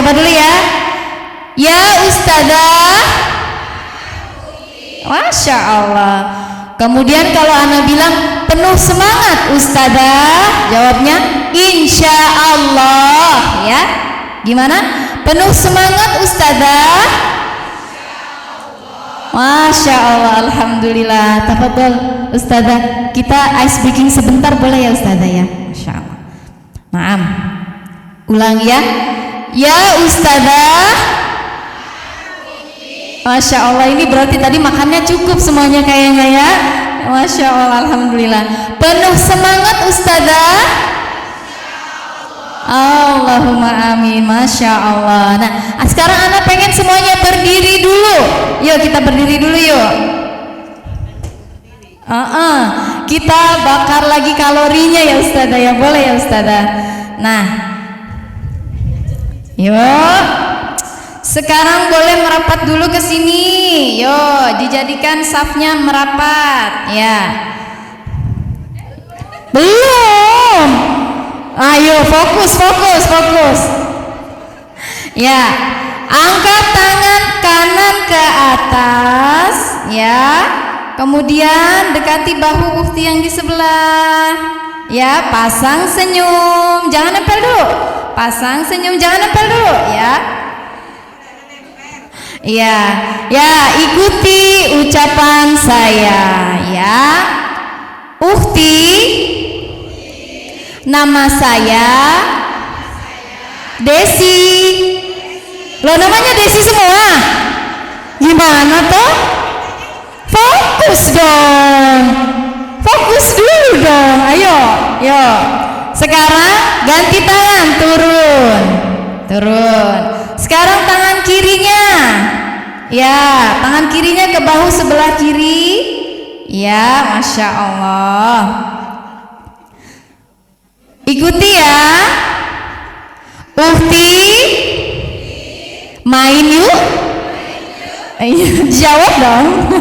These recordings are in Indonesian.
coba dulu ya. Ya Ustazah. Masya Allah. Kemudian kalau ana bilang penuh semangat Ustazah, jawabnya insya Allah ya. Gimana? Penuh semangat Ustazah. Masya Allah, alhamdulillah. Tafadhol Ustazah, kita ice breaking sebentar boleh ya Ustazah ya? Masya Allah. Maaf. Ulang ya. Ya Ustazah. Masya Allah, ini berarti tadi makannya cukup semuanya kayaknya ya. Masya Allah, alhamdulillah. Penuh semangat Ustazah. Allahumma amin. Masya Allah. Nah, sekarang anak pengen semuanya berdiri dulu. Yuk kita berdiri dulu yuk. Kita bakar lagi kalorinya ya Ustazah ya. Boleh ya Ustazah. Nah, yuk. Sekarang boleh merapat dulu ke sini. Yuk, dijadikan safnya merapat ya. Belum. Ayo fokus. Ya, angkat tangan kanan ke atas ya. Kemudian dekati bahu ukhti yang di sebelah. Ya, pasang senyum. Jangan nempel dulu. Pasang senyum, jangan nempel dulu ya. Ya, ikuti ucapan saya ya. Ukhti, nama saya Desi. Loh, namanya Desi semua? Gimana toh? Fokus dong. Fokus dulu dong. Ayo. Sekarang ganti tangan, turun. Sekarang tangan kirinya. Ya, tangan kirinya ke bahu sebelah kiri. Ya, Masya Allah. Ikuti ya. Ukhti, main yuk. Jawab dong.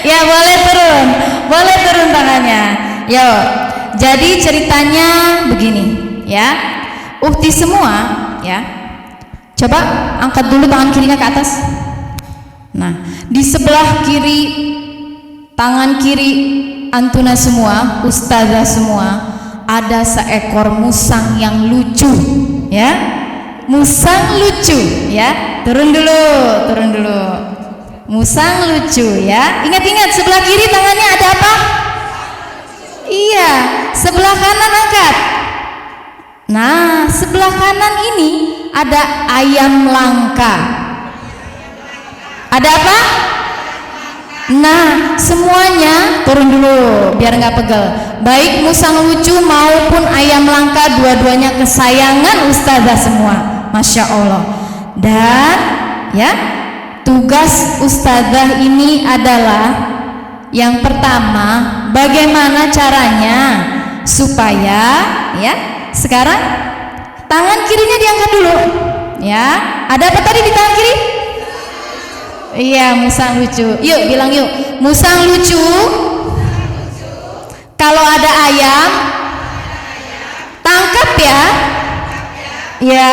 Ya, boleh turun tangannya. Yuk. Jadi ceritanya begini ya. Ukhti semua ya. Coba angkat dulu tangan kirinya ke atas. Nah, di sebelah kiri, tangan kiri antuna semua, ustazah semua, ada seekor musang yang lucu ya. Musang lucu ya. Turun dulu. Musang lucu ya. Ingat sebelah kiri tangannya ada apa? Iya, sebelah kanan angkat. Nah, sebelah kanan ini ada ayam langka. Ada apa? Nah, semuanya turun dulu biar nggak pegel. Baik musang lucu maupun ayam langka, dua-duanya kesayangan ustazah semua. Masya Allah. Dan ya, tugas ustazah ini adalah yang pertama, bagaimana caranya supaya ya. Sekarang tangan kirinya diangkat dulu ya. Ada apa tadi di tangan kiri? Iya, musang lucu. Yuk bilang yuk. Musang lucu. Kalau ada ayam, tangkap ya. Ya.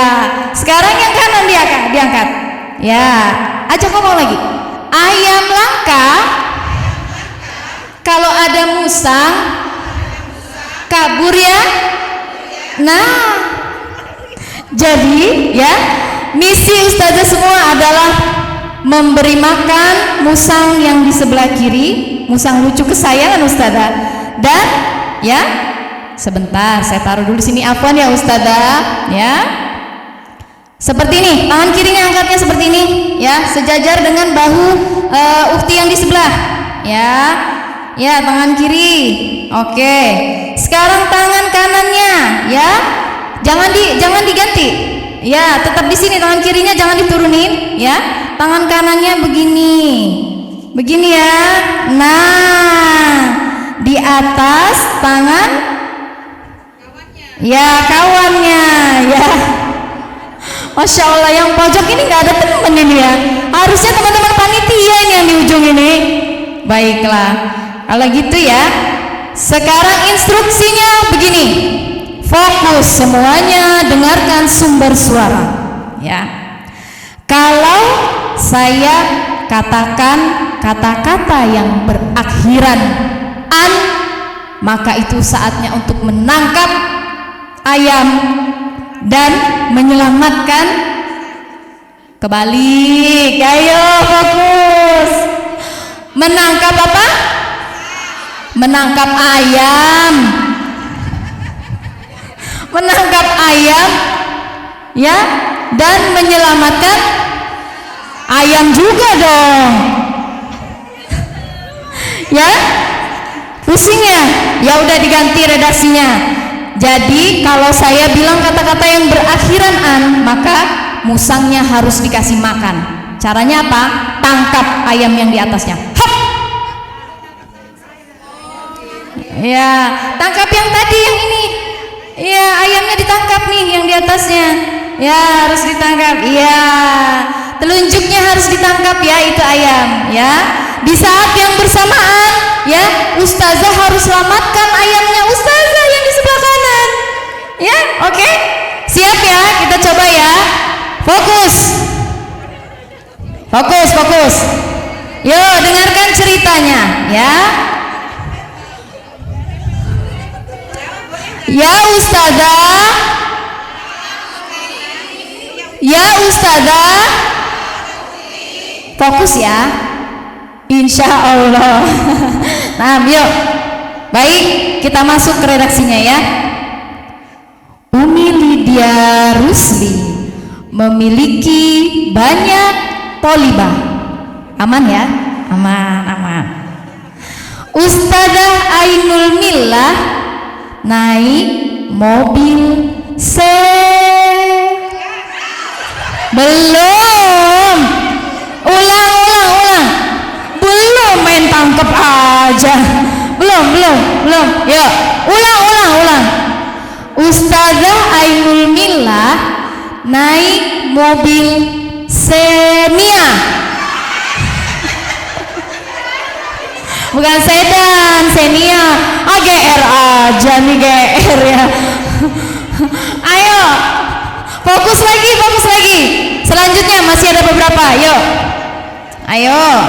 Sekarang yang kanan diangkat. Ya. Ajak ngomong lagi. Ayam langka. Kalau ada musang, kabur ya. Nah, jadi ya, misi ustazah semua adalah memberi makan musang yang di sebelah kiri, musang lucu kesayangan ustazah. Dan ya, sebentar saya taruh dulu sini, afwan ya ustazah ya. Seperti ini, tangan kirinya angkatnya seperti ini ya, sejajar dengan bahu ukhti yang di sebelah ya. Ya, tangan kiri. Oke. Sekarang tangan kanannya ya. Jangan diganti. Ya, tetap di sini tangan kirinya jangan diturunin ya. Tangan kanannya begini. Begini ya. Nah, di atas tangan ya kawannya ya. Masya Allah, yang pojok ini nggak ada temen ini ya. Harusnya teman-teman panitia ini yang di ujung ini. Baiklah, kalau gitu ya. Sekarang instruksinya begini. Fokus semuanya, dengarkan sumber suara ya. Kalau saya katakan kata-kata yang berakhiran an, maka itu saatnya untuk menangkap ayam dan menyelamatkan. Kebalik, ayo fokus. Menangkap apa? Menangkap ayam. Menangkap ayam, ya, dan menyelamatkan ayam juga dong. Ya, pusing ya? Ya udah diganti redaksinya. Jadi kalau saya bilang kata-kata yang berakhiran an, maka musangnya harus dikasih makan. Caranya apa? Tangkap ayam yang di atasnya. Hop! Ya, tangkap yang tadi, yang ini. Ya, ayamnya ditangkap nih yang di atasnya. Ya, harus ditangkap. Ya, telunjuknya harus ditangkap ya, itu ayam. Ya, di saat yang bersamaan, ya, ustazah harus selamatkan ayamnya ustazah yang di sebelah kanan. Ya, oke? Siap ya? Kita coba ya. Fokus. Fokus, fokus. Yo, dengarkan ceritanya, ya. Ya ustazah. Ya ustazah. Fokus ya. Insya Allah. Nah, yuk. Baik, kita masuk ke redaksinya ya. Umi Lydia Rusli memiliki banyak tolibah. Aman ya? Aman, aman. Ustazah Ainul Millah naik mobil belum. Ulang. Belum, main tangkep aja. Belum. Yuk, ulang. Ustazah Ainul Millah naik mobil Xenia. Bukan sedan, Xenia. GR aja nih, GR ya. Ayo, fokus lagi. Selanjutnya masih ada beberapa. Yuk, ayo,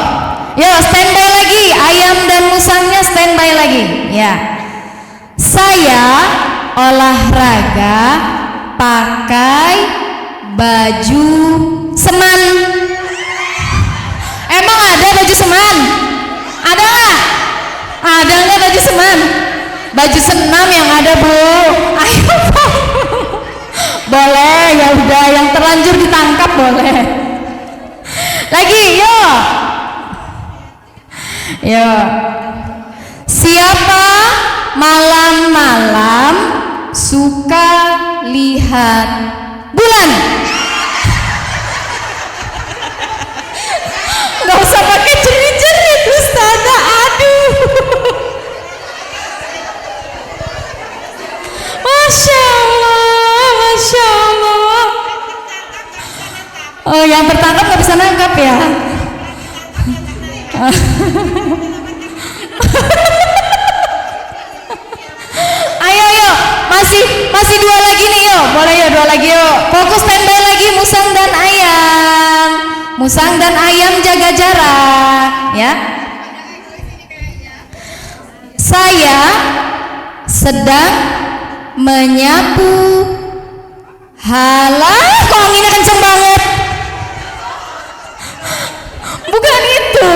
standby lagi. Ayam dan musangnya standby lagi. Ya, saya olahraga pakai baju seman. Emang ada baju seman? Ada nggak? Ada nggak baju seman? Baju senam yang ada, Bu. Ayo, boleh, ya udah, yang terlanjur ditangkap boleh. Lagi, yo. Siapa malam-malam suka lihat bulan? Gak usah pakai jerit-jerit ustazah, aduh. Masya Allah. Oh, yang tertangkap gak bisa nangkap ya. Ayo, masih dua lagi nih, yuk. Boleh ya, dua lagi yuk. Fokus, standby lagi. Musang dan ayam jaga jarak, ya. Saya sedang menyapu. Halah, kok anginnya kenceng banget? Bukan itu.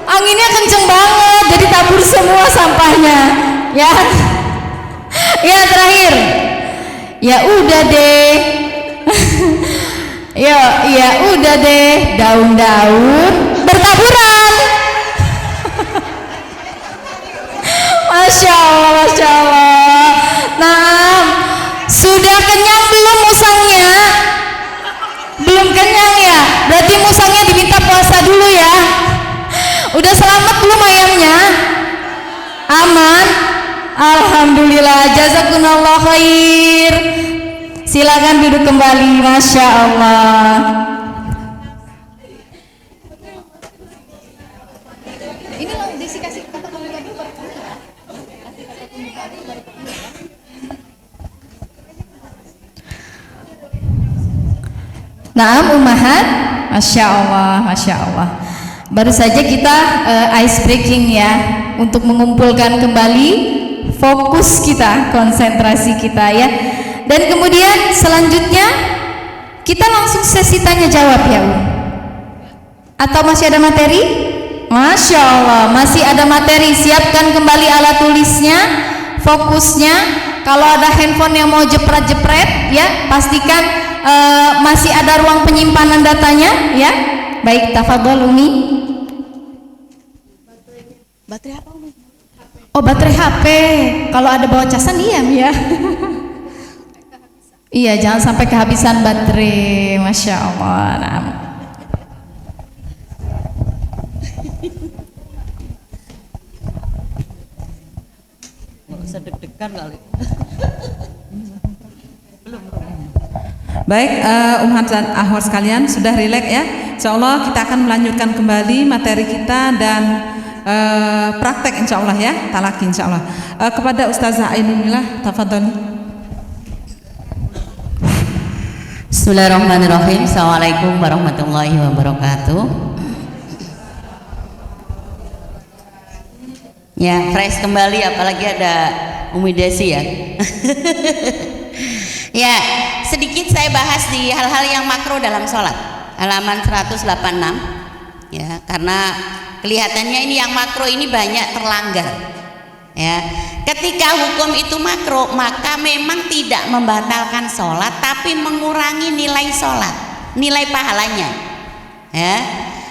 Anginnya kenceng banget, jadi tabur semua sampahnya, ya. Ya, terakhir. Ya udah deh. Ya udah deh, daun-daun bertaburan. Masya Allah. Nah, sudah kenyang belum musangnya? Belum kenyang ya? Berarti musangnya diminta puasa dulu ya. Udah selamat belum ayamnya? Aman? Alhamdulillah, jazakumullah khair. Silakan duduk kembali. Masya Allah. Ini loh, Desi kasih kata pembuka dulu. Naam ummahat, masya Allah, masya Allah. Baru saja kita ice breaking ya, untuk mengumpulkan kembali fokus kita, konsentrasi kita ya. Dan kemudian selanjutnya kita langsung sesi tanya jawab ya, atau masih ada materi? Masya Allah, masih ada materi. Siapkan kembali alat tulisnya, fokusnya. Kalau ada handphone yang mau jepret-jepret ya, pastikan masih ada ruang penyimpanan datanya ya. Baik, tafadhol Umi. Baterai apa Umi? Oh, baterai HP. Kalau ada bawa casan diam ya. Iya, jangan sampai kehabisan baterai. Masya Allah. Nah. Nggak usah deg-degan kali. Baik, umat dan akhwat sekalian, sudah rileks ya. Insyaallah kita akan melanjutkan kembali materi kita dan praktek insyaallah ya, talaki insyaallah. Kepada Ustazah Ainulillah, tafadhol. Bismillahirrahmanirrahim. Assalamualaikum warahmatullahi wabarakatuh. Ya, fresh kembali, apalagi ada Umi Desi ya. Ya, sedikit saya bahas di hal-hal yang makro dalam sholat, halaman 186 ya, karena kelihatannya ini yang makro ini banyak terlanggar ya. Ketika hukum itu makro, maka memang tidak membatalkan sholat, tapi mengurangi nilai sholat, nilai pahalanya ya.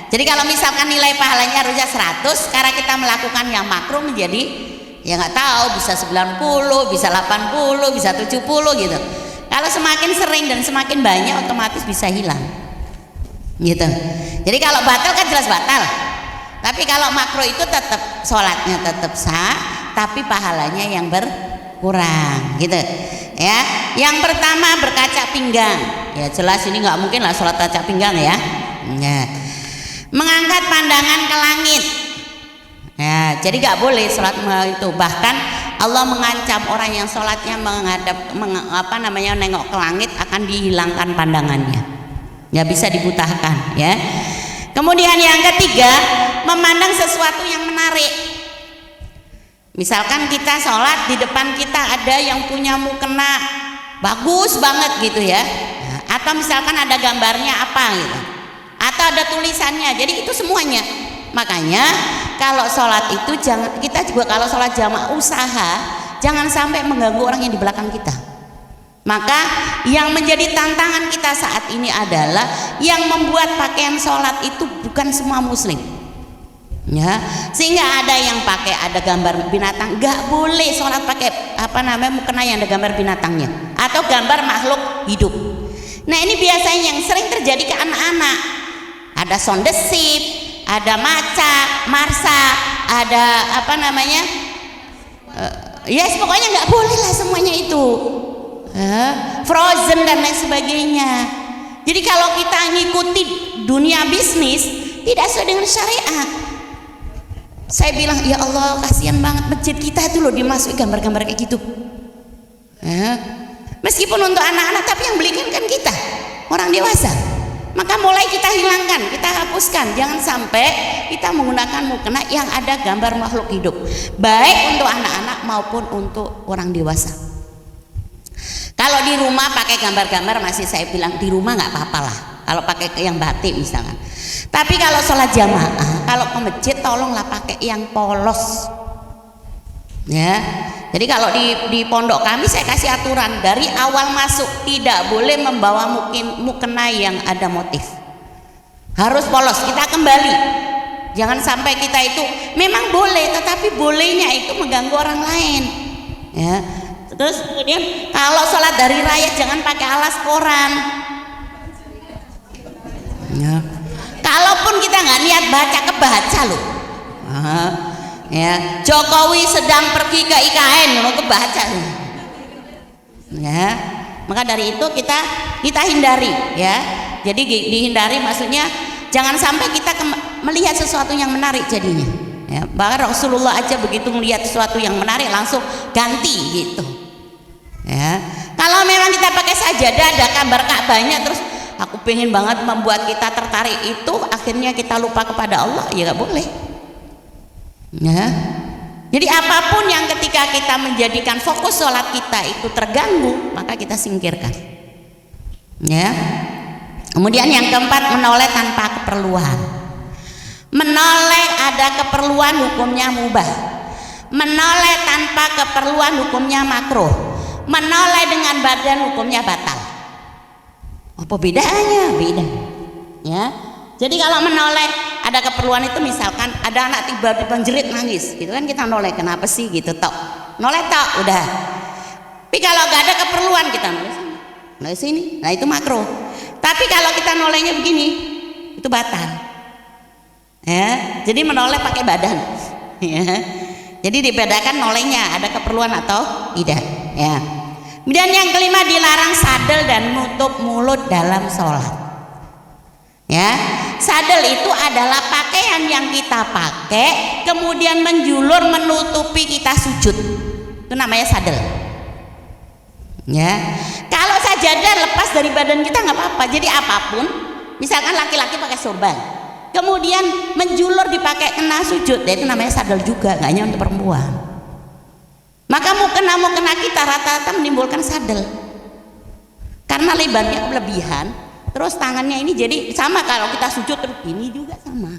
Jadi kalau misalkan nilai pahalanya harusnya 100, karena kita melakukan yang makro menjadi ya nggak tahu, bisa 90, bisa 80, bisa 70 gitu. Kalau semakin sering dan semakin banyak, otomatis bisa hilang gitu. Jadi kalau batal kan jelas batal, tapi kalau makro itu tetap sholatnya tetap sah, tapi pahalanya yang berkurang gitu ya. Yang pertama, berkaca pinggang ya, jelas ini nggak mungkin lah sholat kaca pinggang ya. Mengangkat pandangan ke langit ya, jadi nggak boleh sholat itu. Bahkan Allah mengancam orang yang sholatnya menghadap nengok ke langit akan dihilangkan pandangannya, nggak bisa dibutakan ya. Kemudian yang ketiga, memandang sesuatu yang menarik. Misalkan kita sholat, di depan kita ada yang punya mukena bagus banget gitu ya, atau misalkan ada gambarnya apa gitu, atau ada tulisannya, jadi itu semuanya. Makanya kalau sholat itu jangan, kita juga kalau sholat jamaah usaha jangan sampai mengganggu orang yang di belakang kita. Maka yang menjadi tantangan kita saat ini adalah yang membuat pakaian sholat itu bukan semua muslim ya, sehingga ada yang pakai ada gambar binatang. Nggak boleh sholat pakai mukena yang ada gambar binatangnya atau gambar makhluk hidup. Nah ini biasanya yang sering terjadi ke anak-anak, ada sound desip, ada maca, marsa, ada yes pokoknya nggak boleh lah semuanya itu, frozen dan lain sebagainya. Jadi kalau kita ngikuti dunia bisnis tidak sesuai dengan syariat, saya bilang ya Allah kasihan banget masjid kita itu loh dimasuki gambar-gambar kayak gitu. Meskipun untuk anak-anak, tapi yang belikan kan kita orang dewasa. Maka mulai kita hilangkan, kita hapuskan, jangan sampai kita menggunakan mukena yang ada gambar makhluk hidup, baik untuk anak-anak maupun untuk orang dewasa. Kalau di rumah pakai gambar-gambar masih saya bilang di rumah nggak apa-apa lah, kalau pakai yang batik misalkan. Tapi kalau sholat jamaah, kalau ke masjid tolonglah pakai yang polos ya. Jadi kalau di pondok kami saya kasih aturan dari awal masuk tidak boleh membawa mukena yang ada motif, harus polos. Kita kembali, jangan sampai kita itu memang boleh tetapi bolehnya itu mengganggu orang lain ya. Terus kemudian kalau sholat dari raya jangan pakai alas koran ya. Kalaupun kita nggak niat baca, kebaca loh ya. Jokowi sedang pergi ke IKN mau kebaca ya. Maka dari itu kita hindari ya. Jadi dihindari maksudnya jangan sampai kita melihat sesuatu yang menarik jadinya ya. Bahkan Rasulullah aja begitu melihat sesuatu yang menarik langsung ganti gitu ya. Kalau memang kita pakai sajadah ada gambar Ka'bahnya terus aku pengen banget membuat kita tertarik itu, akhirnya kita lupa kepada Allah, ya nggak boleh. Ya. Jadi apapun yang ketika kita menjadikan fokus sholat kita itu terganggu, maka kita singkirkan. Ya. Kemudian yang keempat, menoleh tanpa keperluan. Menoleh ada keperluan hukumnya mubah. Menoleh tanpa keperluan hukumnya makruh. Menoleh dengan badan hukumnya batal. Apa bedanya? Beda. Ya. Jadi kalau menoleh ada keperluan itu, misalkan ada anak tiba-tiba jerit nangis, gitu kan kita noleh, kenapa sih gitu tok. Noleh tok udah. Tapi kalau gak ada keperluan kita noleh sini. Nah itu makruh. Tapi kalau kita nolehnya begini, itu batal. Ya, jadi menoleh pakai badan. Ya. Jadi dibedakan nolehnya ada keperluan atau tidak. Ya. Kemudian yang kelima, dilarang sadel dan nutup mulut dalam sholat. Ya, sadel itu adalah pakaian yang kita pakai kemudian menjulur menutupi kita sujud. Itu namanya sadel. Ya, kalau sajadah lepas dari badan kita nggak apa-apa. Jadi apapun, misalkan laki-laki pakai sorban, kemudian menjulur dipakai kena sujud, itu namanya sadel juga, nggak hanya untuk perempuan. Maka mukena kita rata-rata menimbulkan sadel karena lebarnya kelebihan. Terus tangannya ini jadi sama, kalau kita sujud terus ini juga sama.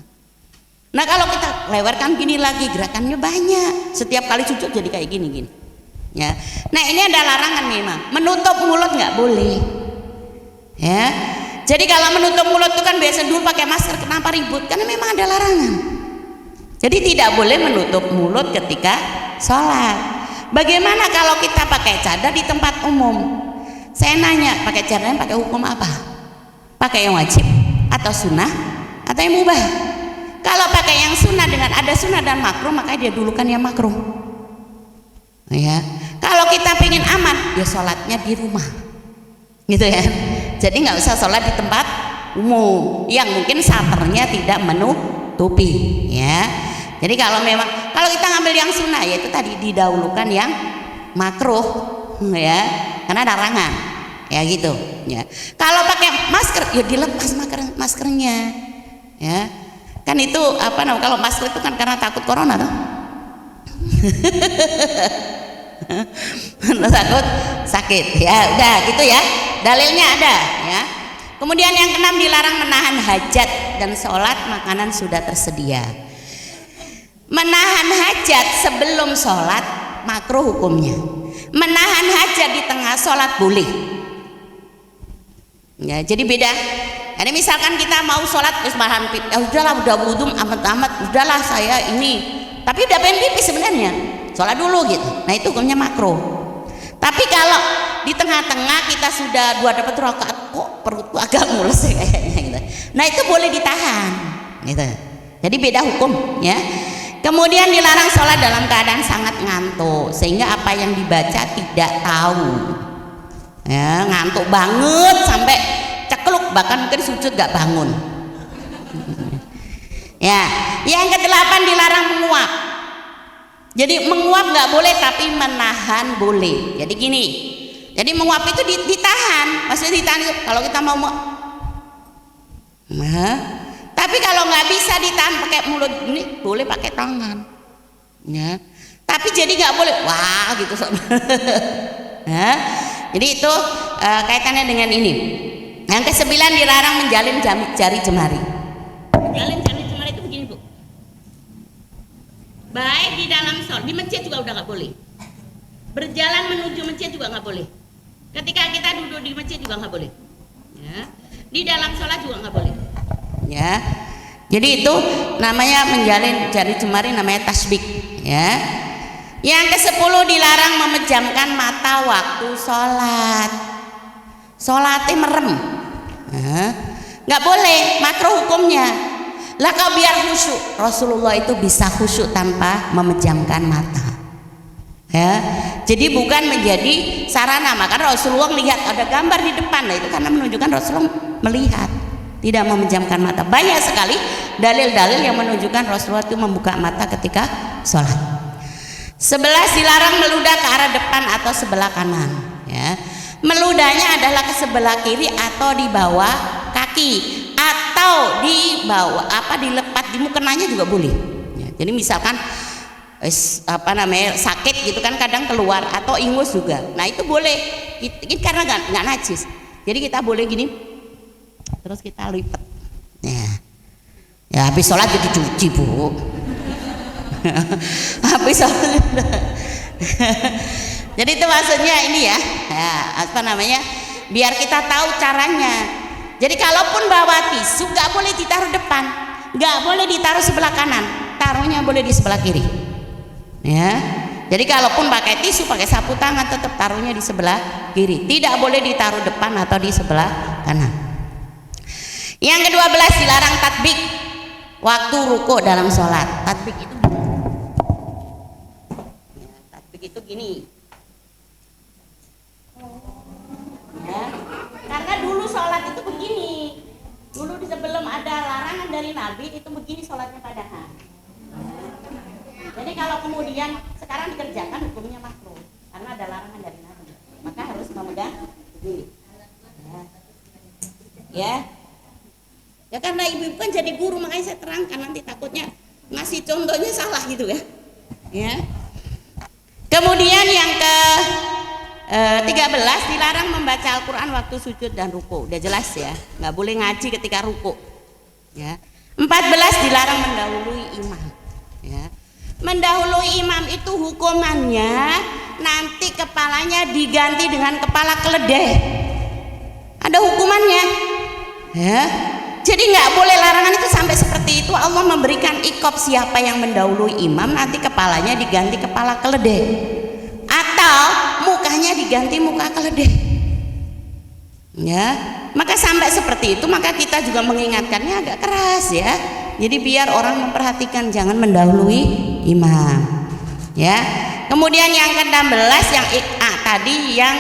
Nah kalau kita lewarkan gini lagi, gerakannya banyak. Setiap kali sujud jadi kayak gini. Ya. Nah ini ada larangan memang. Menutup mulut nggak boleh. Ya. Jadi kalau menutup mulut itu kan biasa dulu pakai masker, kenapa ribut? Karena memang ada larangan. Jadi tidak boleh menutup mulut ketika sholat. Bagaimana kalau kita pakai cadar di tempat umum? Saya nanya, pakai cadar pakai hukum apa? Pakai yang wajib atau sunnah atau yang mubah? Kalau pakai yang sunnah dengan ada sunnah dan makruh, maka dia dulukan yang makruh. Ya. Kalau kita pengen aman, ya sholatnya di rumah, gitu ya. Jadi nggak usah sholat di tempat umum yang mungkin saternya tidak menutupi. Ya. Jadi kalau kita ngambil yang sunnah, yaitu tadi didahulukan yang makruh, ya, karena ada larangan. Ya gitu ya. Kalau pakai masker ya dilepas maskernya, ya kan itu apa namanya, kalau masker itu kan karena takut corona tuh. Takut sakit ya, udah gitu ya, dalilnya ada ya. Kemudian yang keenam, dilarang menahan hajat dan sholat makanan sudah tersedia. Menahan hajat sebelum sholat makruh hukumnya. Menahan hajat di tengah sholat boleh. Ya, jadi beda. Jadi misalkan kita mau sholat terus bahan pipis, ya udahlah, udah wudhu amat-amat, udahlah saya ini, tapi udah pengen pipis sebenarnya, sholat dulu gitu. Nah itu hukumnya makruh. Tapi kalau di tengah-tengah kita sudah dapat rakaat, kok perutku agak mules kayaknya gitu. Nah itu boleh ditahan, gitu. Jadi beda hukum, ya. Kemudian dilarang sholat dalam keadaan sangat ngantuk, sehingga apa yang dibaca tidak tahu. Ya, ngantuk banget sampai cekluk, bahkan mungkin sujud gak bangun. Ya, yang kedelapan, dilarang menguap. Jadi menguap nggak boleh, tapi menahan boleh. Jadi gini, jadi menguap itu ditahan, maksudnya ditahan itu kalau kita mau nah, tapi kalau nggak bisa ditahan pakai mulut ini, boleh pakai tangan. Ya, tapi jadi nggak boleh, wah gitu. Nah, jadi itu kaitannya dengan ini. Yang kesembilan, dilarang menjalin jari jemari. Menjalin jari jemari itu begini Bu, baik di dalam sholat, di masjid juga udah nggak boleh. Berjalan menuju masjid juga nggak boleh. Ketika kita duduk di masjid juga nggak boleh. Ya. Di dalam sholat juga nggak boleh. Ya. Jadi itu namanya menjalin jari jemari, namanya tasbih. Ya. Yang ke-10, dilarang memejamkan mata waktu sholat. Sholatnya merem, nggak boleh, makruh hukumnya. Lah kau biar khusyuk, Rasulullah itu bisa khusyuk tanpa memejamkan mata. Ya, jadi bukan menjadi sarana. Maka Rasulullah melihat ada gambar di depan, nah itu karena menunjukkan Rasulullah melihat, tidak memejamkan mata. Banyak sekali dalil-dalil yang menunjukkan Rasulullah itu membuka mata ketika sholat. 11, dilarang meludah ke arah depan atau sebelah kanan. Ya. Meludahnya adalah ke sebelah kiri atau di bawah kaki atau di bawah dilepat di mukenanya juga boleh. Ya, jadi misalkan sakit gitu kan kadang keluar atau ingus juga. Nah itu boleh karena nggak najis. Jadi kita boleh gini, terus kita lipat. Ya habis sholat jadi cuci bu. Habis sholat. Jadi itu maksudnya ini ya, biar kita tahu caranya. Jadi kalaupun bawa tisu nggak boleh ditaruh depan, nggak boleh ditaruh sebelah kanan, taruhnya boleh di sebelah kiri. Ya, jadi kalaupun pakai tisu, pakai sapu tangan, tetap taruhnya di sebelah kiri. Tidak boleh ditaruh depan atau di sebelah kanan. Yang ke-12 dilarang tatbik waktu ruku dalam sholat. Tatbik itu gini. Ya, karena dulu sholat itu begini. Dulu sebelum ada larangan dari Nabi itu begini sholatnya padahal. Jadi kalau kemudian sekarang dikerjakan hukumnya makruh karena ada larangan dari Nabi, maka harus memegang begini. Ya karena ibu-ibu kan jadi guru, makanya saya terangkan, nanti takutnya ngasih contohnya salah gitu ya. Kemudian yang ke 13 dilarang membaca Al-Quran waktu sujud dan ruku. Udah jelas ya, nggak boleh ngaji ketika ruku. Ya. 14 dilarang mendahului imam. Ya. Mendahului imam itu hukumannya nanti kepalanya diganti dengan kepala keledai. Ada hukumannya. Ya. Jadi nggak boleh, larangan itu sampai seperti itu. Allah memberikan iqab siapa yang mendahului imam nanti kepalanya diganti kepala keledai atau mukanya diganti muka keledai. Ya, maka sampai seperti itu maka kita juga mengingatkannya agak keras ya. Jadi biar orang memperhatikan jangan mendahului imam. Ya. Kemudian yang ke-16 yang tadi yang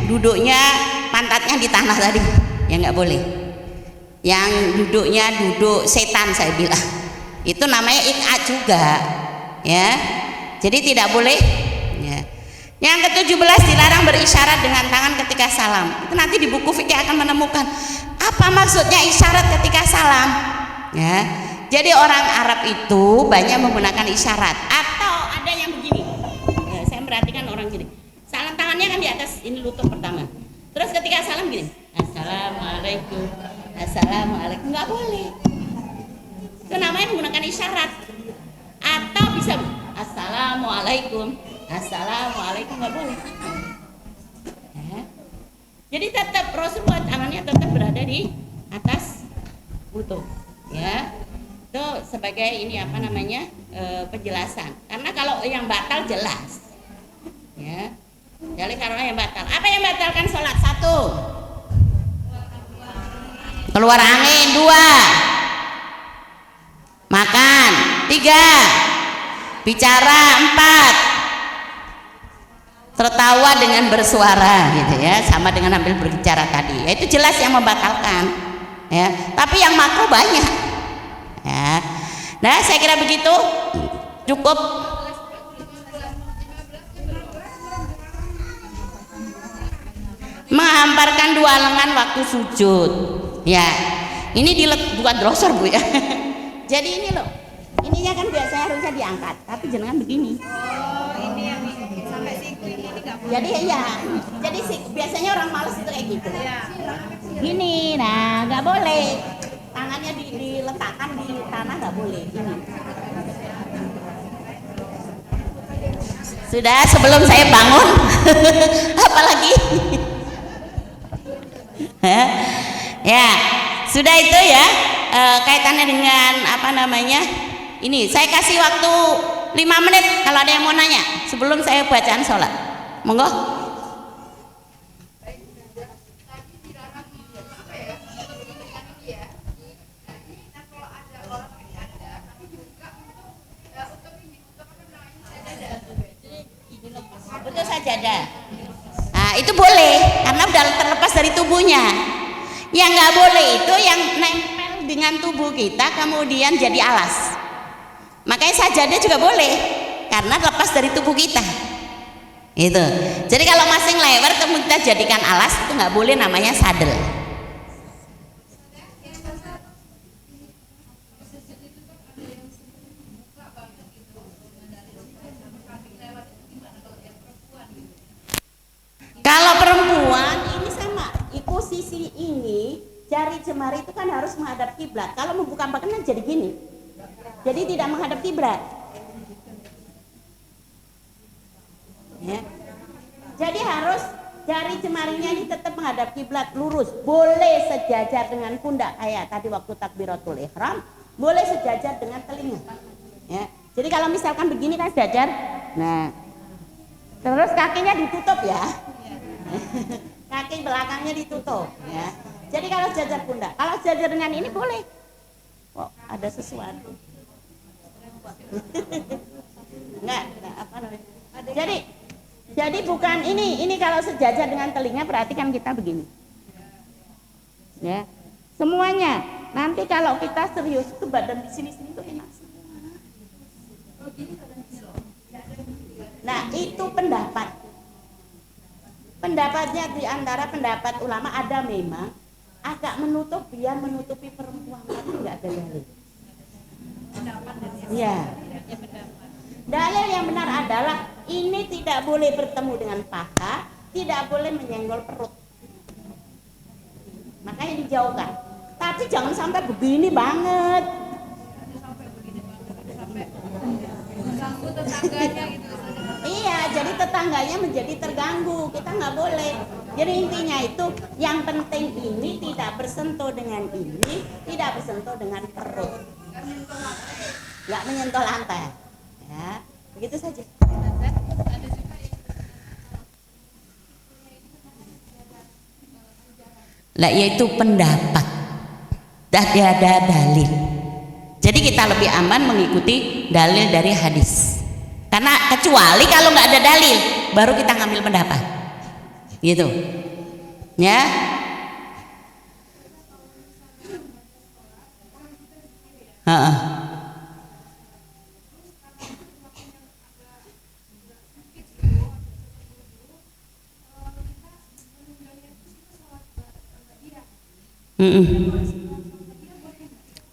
duduknya pantatnya di tanah tadi. Ya nggak boleh. Yang duduknya duduk setan saya bilang. Itu namanya ik'at juga. Ya. Jadi tidak boleh. Ya. Yang ke-17 dilarang berisyarat dengan tangan ketika salam. Itu nanti di buku fikih akan menemukan apa maksudnya isyarat ketika salam. Ya. Jadi orang Arab itu banyak menggunakan isyarat atau ada yang begini. Ya, saya perhatikan orang gini. Salam tangannya kan di atas ini lutut pertama. Terus ketika salam gini, assalamualaikum, assalamualaikum, nggak boleh. Itu namanya menggunakan isyarat. Atau bisa assalamualaikum, assalamualaikum, nggak boleh. Ya. Jadi tetap Rasulullah tangannya tetap berada di atas lutut. Ya, itu sebagai ini penjelasan. Karena kalau yang batal jelas. Ya. Jadi karena yang batal. Apa yang batalkan sholat? 1, keluar angin. 2, makan. 3, bicara. 4, tertawa dengan bersuara gitu ya, sama dengan hampir berbicara tadi. Ya, itu jelas yang membatalkan. Ya, tapi yang makruh banyak. Ya. Nah, saya kira begitu cukup. Menghamparkan 2 lengan waktu sujud. Ya, ini buat drosor bu ya. Jadi ini loh, ininya kan biasanya harusnya diangkat, tapi jangan begini. Ini yang sampai siku ini nggak boleh. Jadi ya, jadi biasanya orang malas itu kayak gitu. Gini, nah nggak boleh. Tangannya diletakkan di tanah nggak boleh. Ini. Sudah sebelum saya bangun, apalagi. Ya, sudah itu ya kaitannya dengan ini saya kasih waktu 5 menit kalau ada yang mau nanya sebelum saya bacaan sholat. Monggo. Betul sajadah. Nah, itu boleh karena udah terlepas dari tubuhnya. Yang nggak boleh itu yang nempel dengan tubuh kita kemudian jadi alas. Makanya sajadah juga boleh karena lepas dari tubuh kita. Itu. Jadi kalau masing lewer kemudian kita jadikan alas itu nggak boleh, namanya sadel. Kalau perempuan ini sama, di posisi ini jari jemari itu kan harus menghadap kiblat. Kalau membuka pakaian jadi gini, jadi tidak menghadap kiblat. Ya. Jadi harus jari jemarinya ini tetap menghadap kiblat, lurus. Boleh sejajar dengan pundak kayak tadi waktu takbiratul ihram, boleh sejajar dengan telinga. Ya. Jadi kalau misalkan begini kan sejajar. Nah, terus kakinya ditutup ya. Kaki belakangnya ditutup ya. Jadi kalau sejajar pundak, kalau sejajar dengan ini boleh. Kok ada sesuatu? Enggak apa namanya? Jadi bukan ini kalau sejajar dengan telinga berarti kan kita begini. Ya. Semuanya. Nanti kalau kita serius itu badan di sini-sini tuh enak. Nah, itu pendapat. Pendapatnya di antara pendapat ulama ada memang agak menutup biar menutupi perempuan, tapi enggak ada dalil. Iya. Dalil yang benar adalah ini tidak boleh bertemu dengan paha, tidak boleh menyenggol perut. Makanya dijauhkan. Tapi jangan sampai begini banget. Iya, jadi tetangganya menjadi terganggu. Kita nggak boleh. Jadi intinya itu yang penting ini tidak bersentuh dengan ini, tidak bersentuh dengan perut, nggak menyentuh lantai. Ya, begitu saja. Lah, yaitu pendapat. Tidak ada dalil. Jadi kita lebih aman mengikuti dalil dari hadis. Karena kecuali kalau nggak ada dalil, baru kita ngambil pendapat, gitu, ya.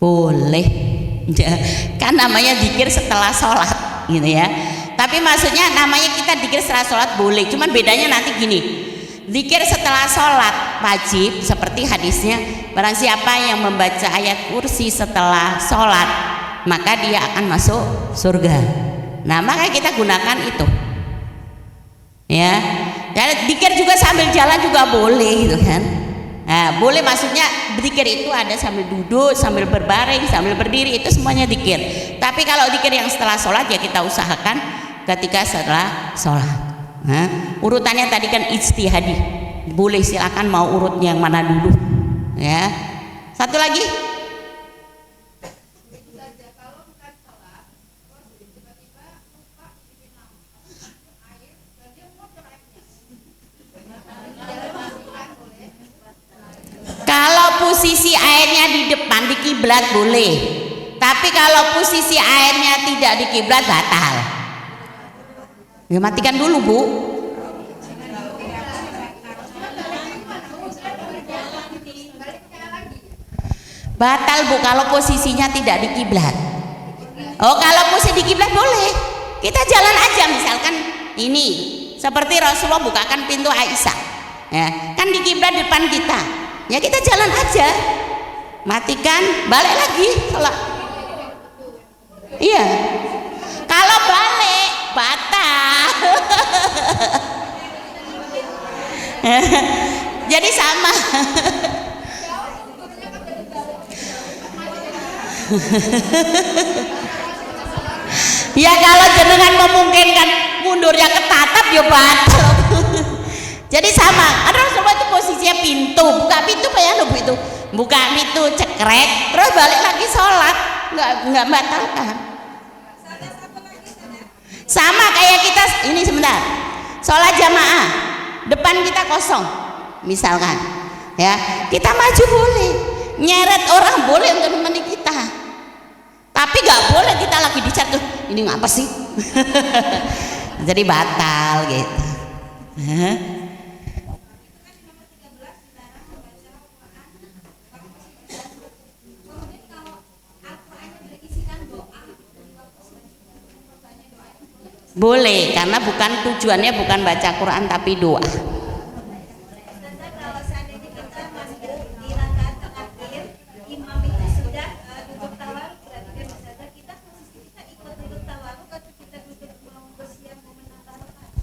Boleh, kan namanya zikir setelah sholat, gitu ya. Tapi maksudnya namanya kita zikir setelah sholat boleh, cuman bedanya nanti gini. Zikir setelah sholat wajib seperti hadisnya, barang siapa yang membaca ayat kursi setelah sholat maka dia akan masuk surga. Nah, maka kita gunakan itu, ya. Dan zikir juga sambil jalan juga boleh, gitu kan. Nah, boleh, maksudnya zikir itu ada sambil duduk, sambil berbaring, sambil berdiri, itu semuanya zikir. Tapi kalau zikir yang setelah sholat ya kita usahakan ketika setelah sholat. Nah, urutannya tadi kan ijtihadi, boleh, silakan mau urut yang mana dulu, ya. Satu lagi. Kalau posisi airnya di depan di kiblat boleh, tapi kalau posisi airnya tidak di kiblat batal. Ya, matikan dulu, Bu. Batal, Bu, kalau posisinya tidak di kiblat. Oh, kalau posisi di kiblat boleh. Kita jalan aja, misalkan ini seperti Rasulullah bukakan pintu Aisyah. Ya, kan di kiblat depan kita. Ya, kita jalan aja. Matikan, balik lagi sholat. Iya. Kalau balik batal. Jadi sama. Ya, kalau jenengan memungkinkan mundurnya ketatap ya batal. Jadi sama. Ada Rasulullah itu posisinya pintu, buka pintu kayak Bu itu. Buka pintu cekrek, terus balik lagi sholat, nggak batalkan. Sama kayak kita ini sebentar, sholat jamaah, depan kita kosong, misalkan, ya kita maju boleh, nyeret orang boleh untuk menemani kita, tapi nggak boleh kita lagi dicat tuh, ini ngapa sih? Jadi batal gitu. Hah? Boleh, karena bukan tujuannya bukan baca Quran tapi doa.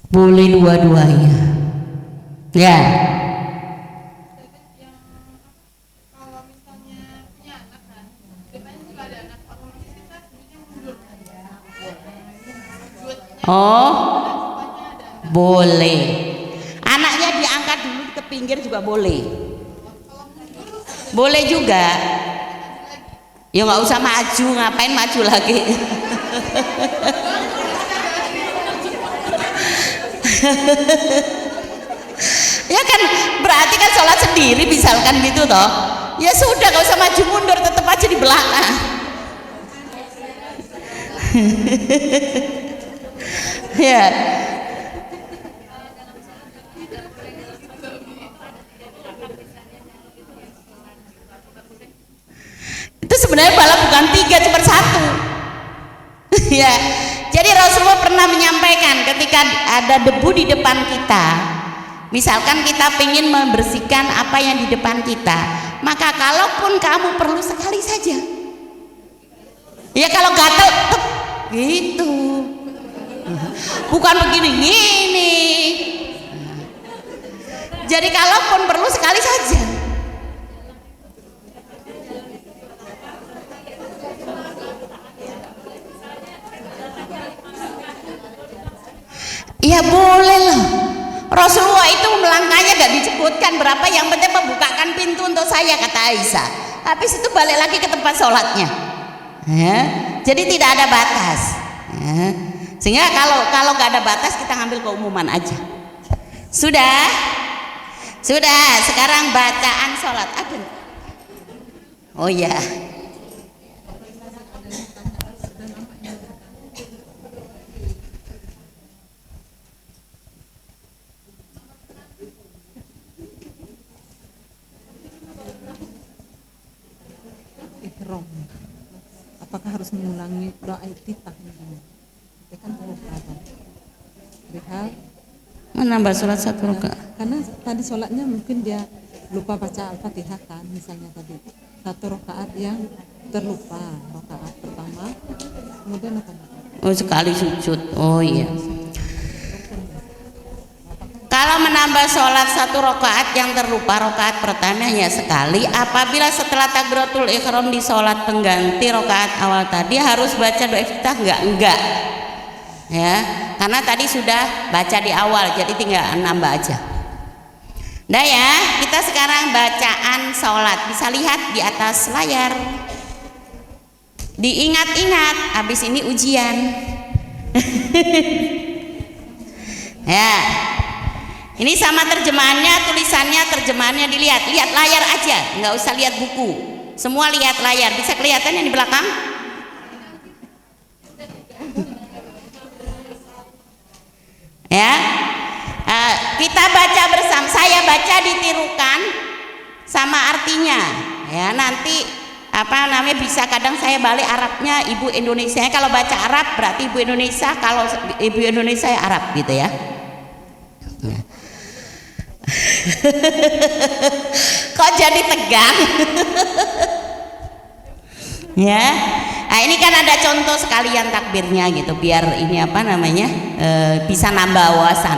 Boleh dua-duanya. Ya. Oh, boleh. Anaknya diangkat dulu ke pinggir juga boleh. Boleh juga. Ya nggak usah maju, ngapain maju lagi? Ya kan berarti kan sholat sendiri misalkan gitu toh. Ya sudah, nggak usah maju mundur, tetap aja di belakang. Ya. Itu sebenarnya malah bukan 3, cuma 1. Ya. Jadi Rasulullah pernah menyampaikan ketika ada debu di depan kita, misalkan kita ingin membersihkan apa yang di depan kita, maka kalaupun kamu perlu sekali saja, ya kalau gatel gitu, bukan begini-gini. Jadi kalaupun perlu sekali saja. Ya boleh lah. Rasulullah itu melangkahnya gak disebutkan berapa, yang penting membukakan pintu untuk saya, kata Aisyah. Habis itu balik lagi ke tempat sholatnya. Ya. Jadi tidak ada batas. Ya. Sehingga kalau gak ada batas kita ngambil keumuman aja. Sudah. Sekarang bacaan sholat. Aduh. Oh ya. Apakah harus mengulangi doa iftitah? Ya kan perlu menambah sholat 1 rakaat. Karena tadi sholatnya mungkin dia lupa baca Al-Fatihah kan, misalnya tadi 1 rakaat yang terlupa, rakaat pertama, kemudian apa? Oh, sekali sujud. Oh iya. Kalau menambah sholat 1 rakaat yang terlupa, rakaat pertamanya sekali. Apabila setelah takbiratul ihram di sholat pengganti rakaat awal tadi harus baca doa iftitah enggak. Ya, karena tadi sudah baca di awal, jadi tinggal nambah aja. Nah ya, kita sekarang bacaan sholat bisa lihat di atas layar. Diingat-ingat, habis ini ujian. Ya. Ini sama terjemahannya, terjemahannya dilihat, lihat layar aja, nggak usah lihat buku, semua lihat layar. Bisa kelihatan yang di belakang? Ya, kita baca bersama, saya baca ditirukan sama artinya. Ya, nanti bisa kadang saya balik Arabnya, ibu Indonesia. Kalau baca Arab berarti ibu Indonesia, kalau ibu Indonesia Arab gitu ya. Kok jadi tegang? Ya, nah ini kan ada contoh sekalian takbirnya gitu, biar ini bisa nambah wawasan.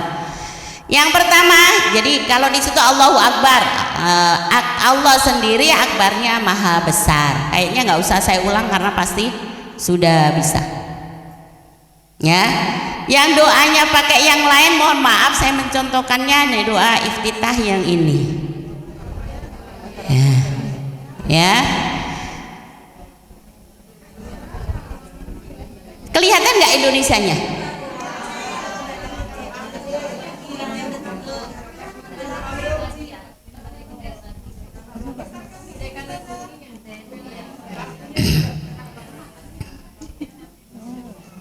Yang pertama, jadi kalau di situ Allahu Akbar, Allah sendiri akbarnya maha besar. Kayaknya nggak usah saya ulang karena pasti sudah bisa. Ya, yang doanya pakai yang lain, mohon maaf saya mencontohkannya nih, doa iftitah yang ini. Ya. Kelihatan nggak Indonesianya?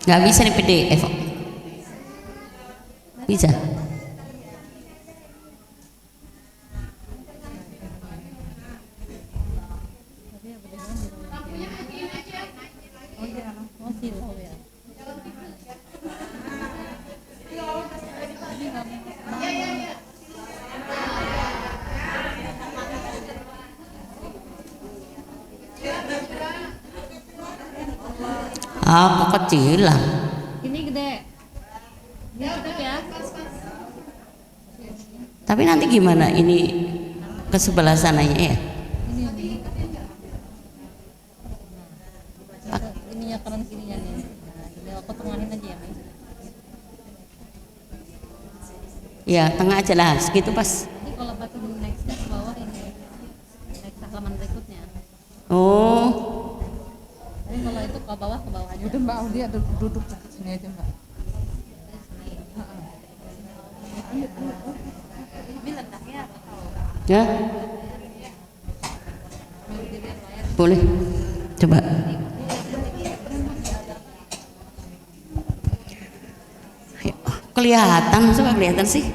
Nggak bisa nih PDF. Bisa. Aku kecilan. Ini gede. Ini cukup ya. Tapi nanti gimana ini ke sebelah sananya ya? Ininya kanan kirinya nih. Nah, ini aku tengahin aja ya, Mi. Ya, tengah aja lah, segitu pas. Ini kalau batu nextnya ke bawah ini. Next halaman berikutnya. Oh, Tapi kalau itu ke bawah aja. Udah Mbak Aulia duduk sini aja Mbak. Ini letaknya ya. Boleh. Coba. Kelihatan, coba kelihatan sih.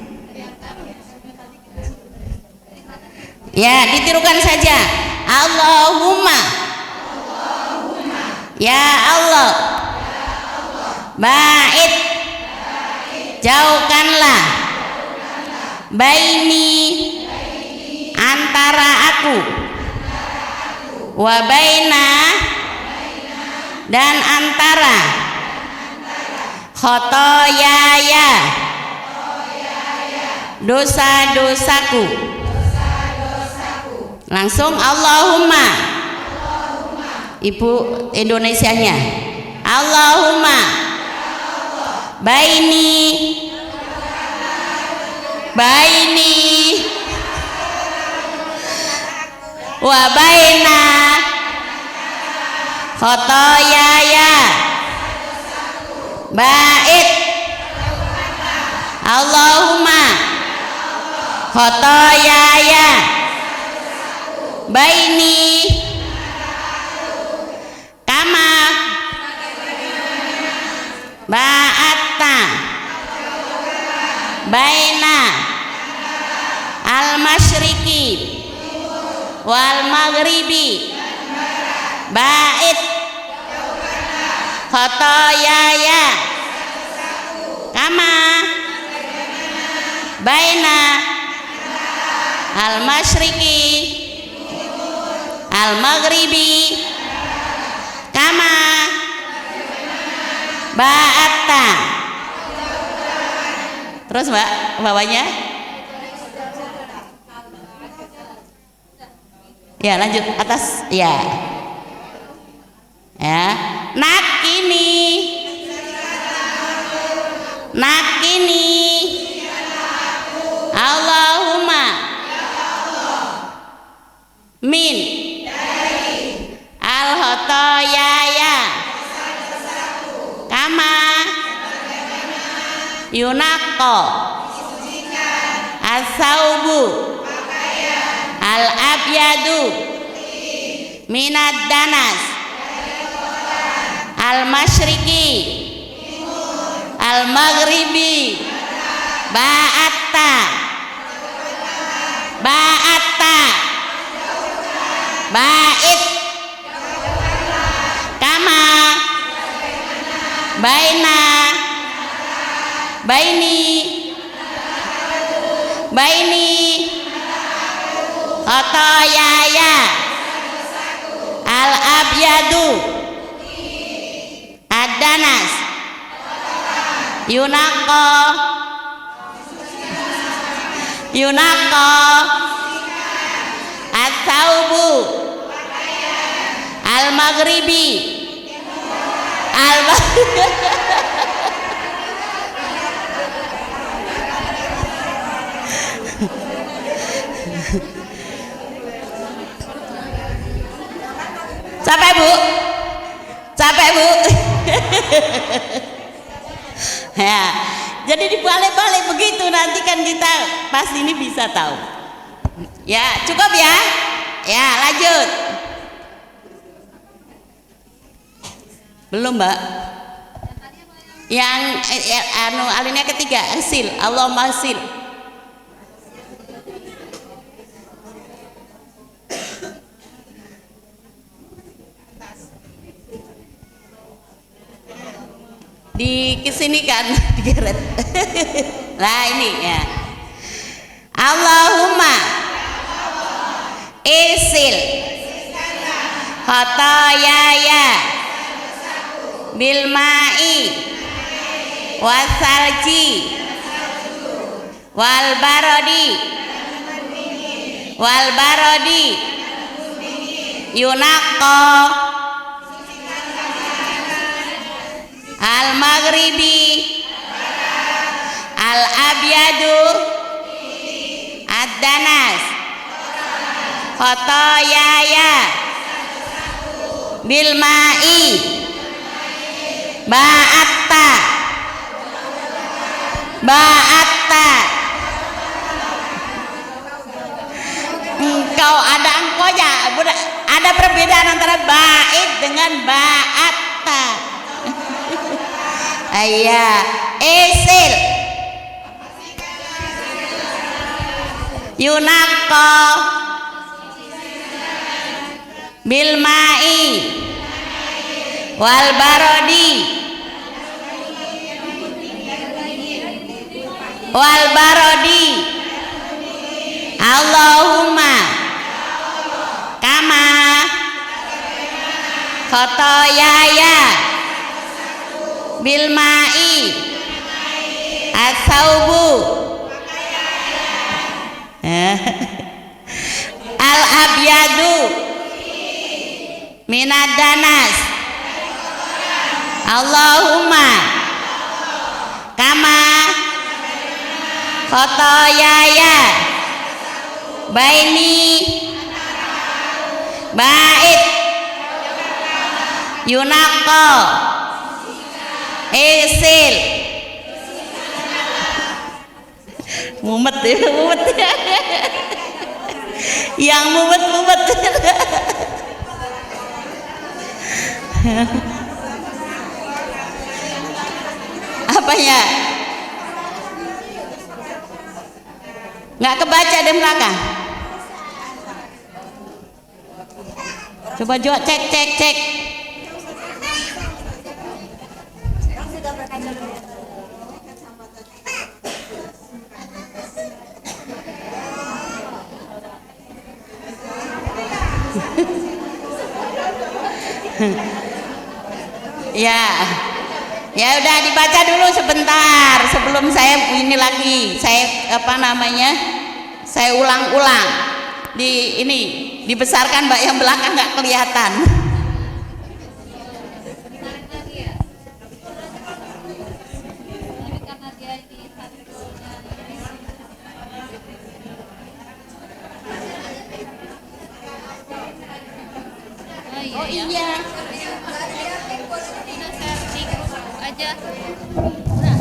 Ya, ditirukan saja. Allahumma. Ya Allah. Ba'id. Jauhkanlah. Baini. Antara aku. Wa baina. Dan antara. Khotoyaya. Dosa-dosaku. Langsung Allahumma. Ibu Indonesianya. Allahumma. Baini. Wa baina. Khotoyaya. Ba'id. Allahumma. Khotoyaya. Baini. Kama. Ba'atta. Baina. Al-masyriqi. Wal maghribi. Ba'id. Khotoyaya. Kama. Baina. Al-masyriqi. Al-maghribi. Kama. Ba'atta. Terus Mbak, bawahnya. Ya, lanjut atas. Ya. Ya. Nakini. Allahumma. Min. Al-khotoyaya. Kama. Yunaqqa. As-saubu. Al-abyadu. Minad danas. Al-masyriqi. Al-maghribi. Ba'atta. Ba'id. Kama. Baina. Baini. Khotoyaya. Al-abyadu. Ad-danas. Yunaqqa. As-saubu. Al-maghribi. Capek Bu? Ya, jadi dibalik-balik begitu nanti kan kita pas ini bisa tahu. Ya, cukup ya. Ya, lanjut. Belum Mbak? Yang alinea ketiga, sil. Allahumma sil. Di kesini kan digeret. Nah ini ya. Allahumma isil khotoyaya bil ma'i wasalji wal barodi yunaqqa al maghribi al abyadu ad-danas khotoyaya bil ma'i ba'atta engkau ada engkonya, ada perbedaan antara ba'id dengan ba'atta. Iya, isil yunaqqa bil ma'i wal barodi Allahumma kama khotoyaya bil ma'i as-saubu al abyadu minad danas Allahumma kama khotoyaya baini ba'id yunaqqa isil mumet ya yang mumet apanya nggak kebaca di belakang. Coba cek. Ya udah dibaca dulu sebentar sebelum saya ini lagi saya saya ulang-ulang di ini dibesarkan mbak yang belakang nggak kelihatan. Oh iya. Aja. Nah,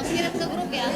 aku kirim ke grup ya.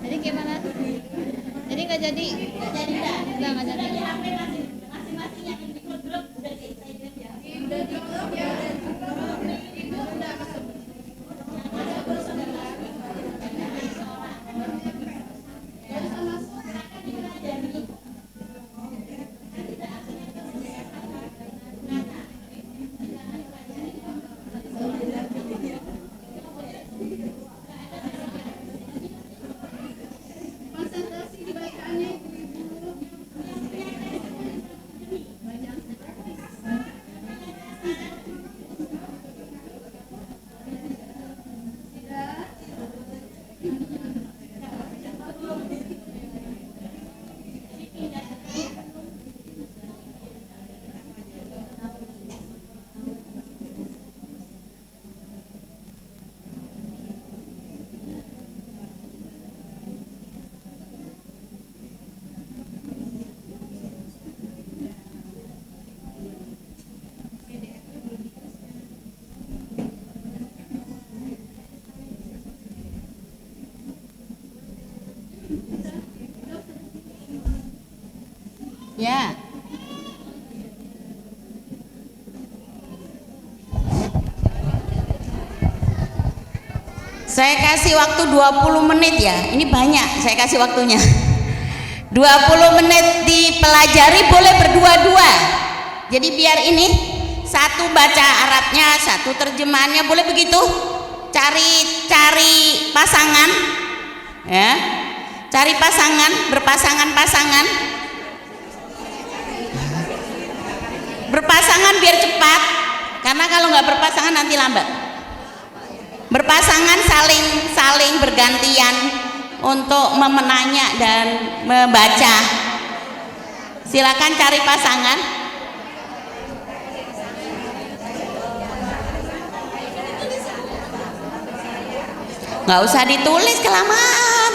Jadi gimana? Jadi nggak jadi? Nggak jadi. Ya. Saya kasih waktu 20 menit ya. Ini banyak saya kasih waktunya. 20 menit dipelajari, boleh berdua-dua. Jadi biar ini satu baca Arabnya, satu terjemahannya, boleh begitu? Cari pasangan. Ya. Cari pasangan, berpasangan-pasangan. Berpasangan biar cepat. Karena kalau nggak berpasangan nanti lambat. Berpasangan saling bergantian untuk menanya dan membaca. Silakan cari pasangan. Nggak usah ditulis kelamaan,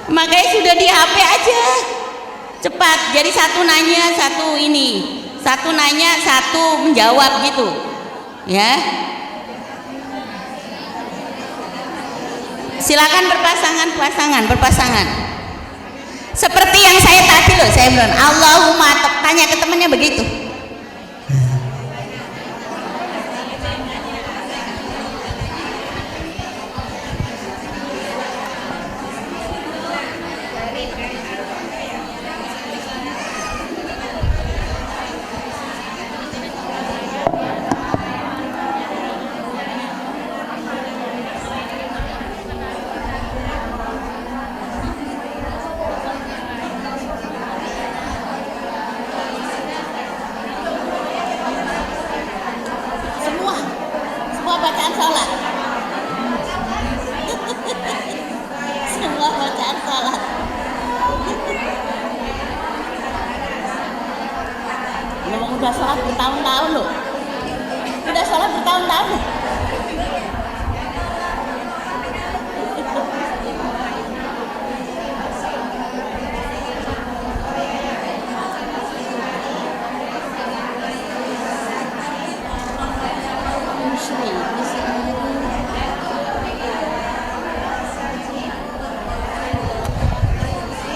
makanya sudah di HP aja, cepat. Jadi satu nanya, satu ini, satu nanya, satu menjawab gitu, ya. Silakan berpasangan. Seperti yang saya tadi loh, saya bilang Allahumma, tanya ke temannya begitu. Semua bacaan sholat. Semua bacaan sholat. Memang udah sholat bertahun-tahun loh. Udah sholat bertahun-tahun.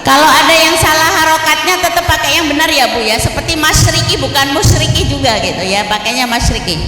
Kalau ada yang salah harokatnya tetap pakai yang benar ya Bu ya, seperti masyriki bukan musyriki juga gitu ya, pakainya masyriki.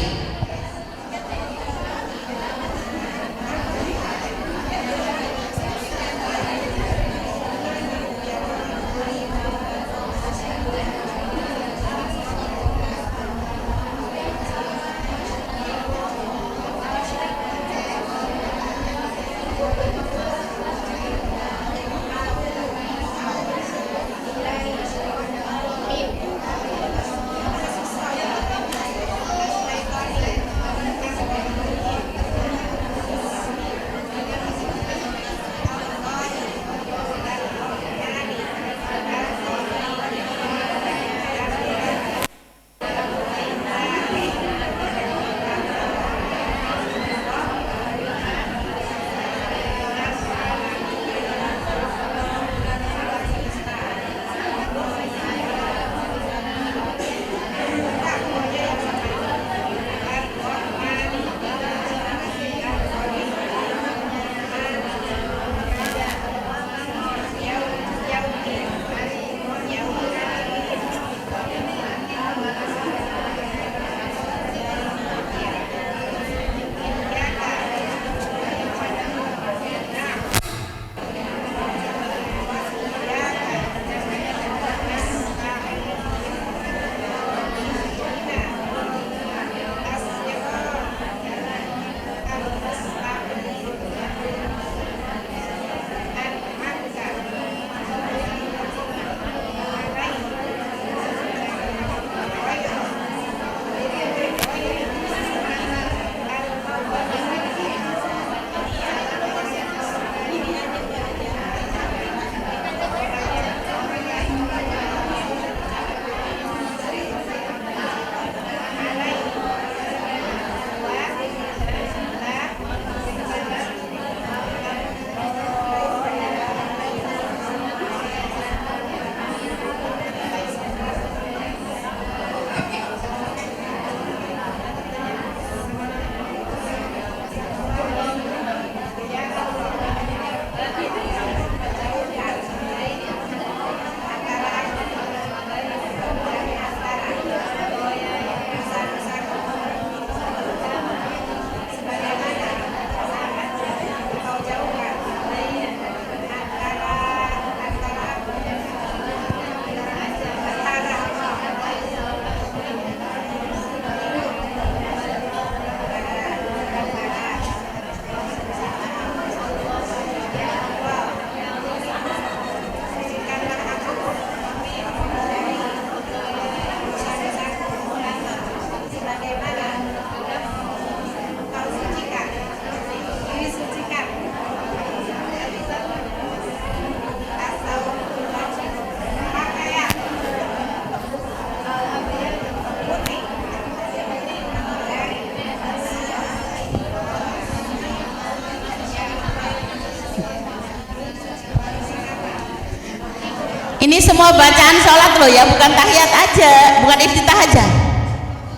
Ini semua bacaan sholat loh ya, bukan tahiyat aja, bukan iftitah aja.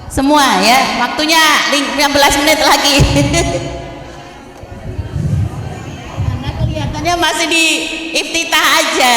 Semua ya, waktunya 15 menit lagi. Karena kelihatannya masih di iftitah aja.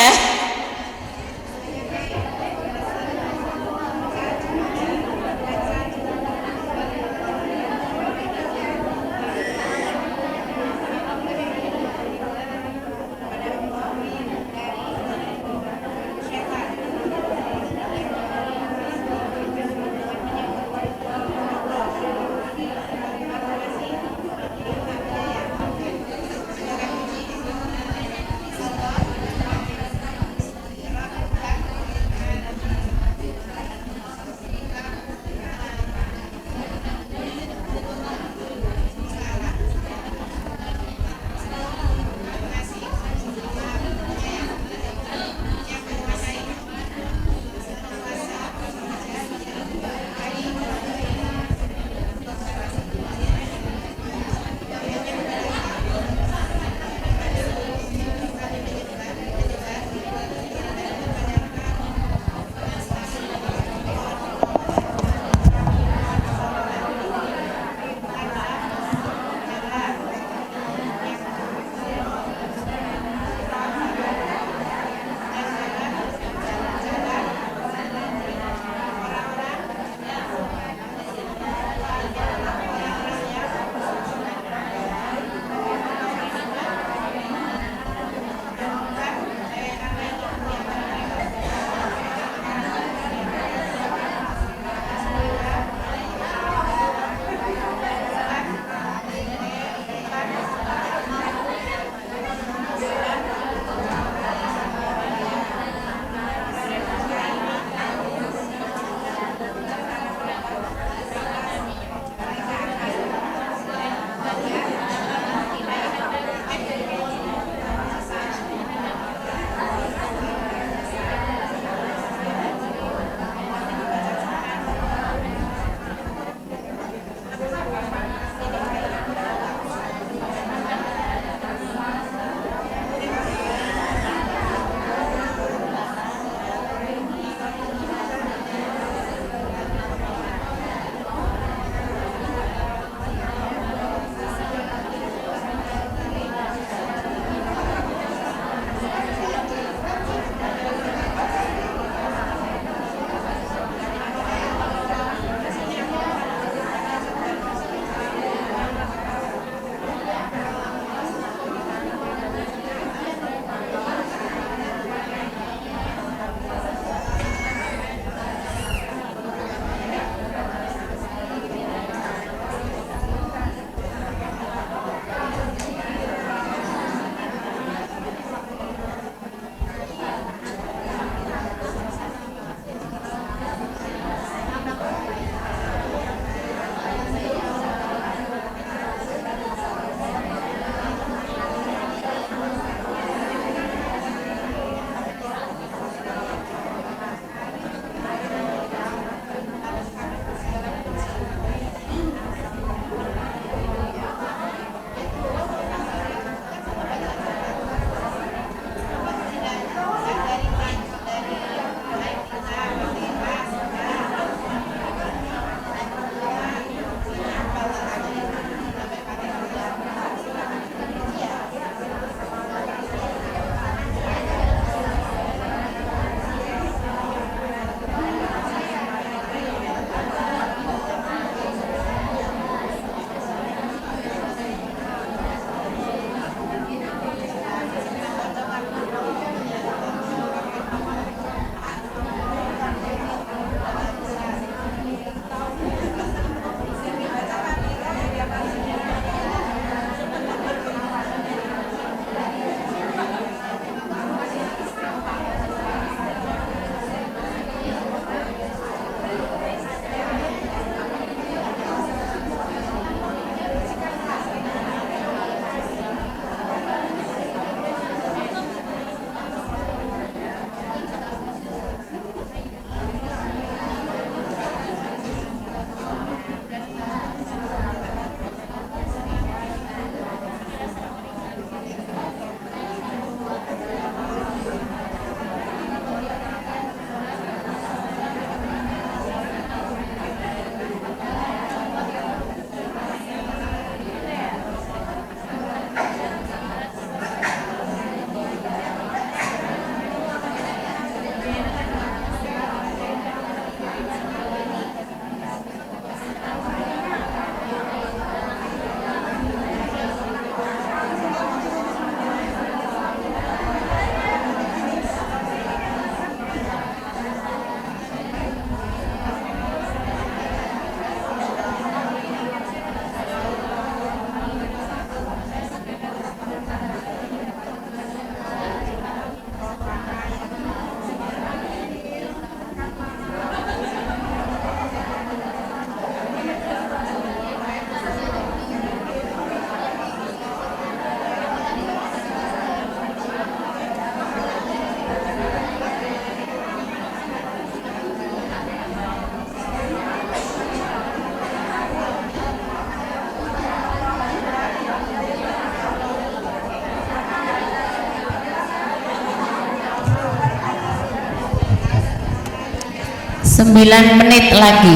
9 menit lagi.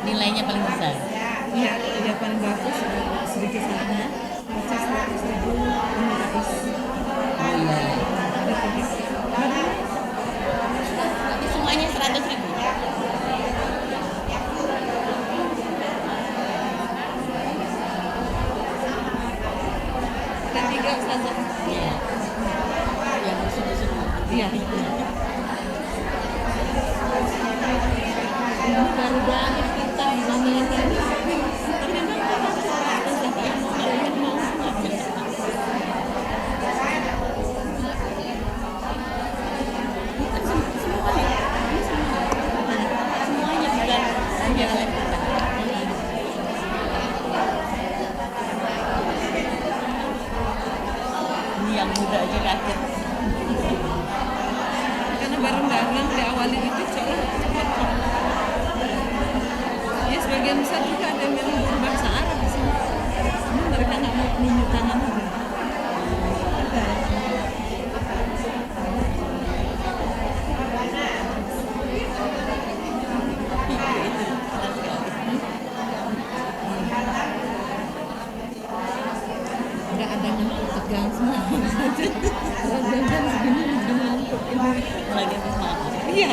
Nilainya paling besar. Iya, ya paling bagus sedikit sana. Baca 100.000 ini habis. Oh iya. Tapi semuanya 100.000. Ketiga Ustazah. Iya. Yang musuh-musuh. Iya. Baru banget kita namanya. Tapi memang Ustazah mau kalian mau ngambil. Semuanya bukan hanya oleh kita. Ini yang muda aja kaget. Karena bareng-bareng diawali itu seolah cepat. Ya sebagian besar juga ada yang memang berbahasa Arab di sini. Cuma mereka nggak mau menunjuk tangan. Nggak ada yang tegang semua. Kalau jam-jam segini udah ngantuk ini. Lagi semangat. Iya.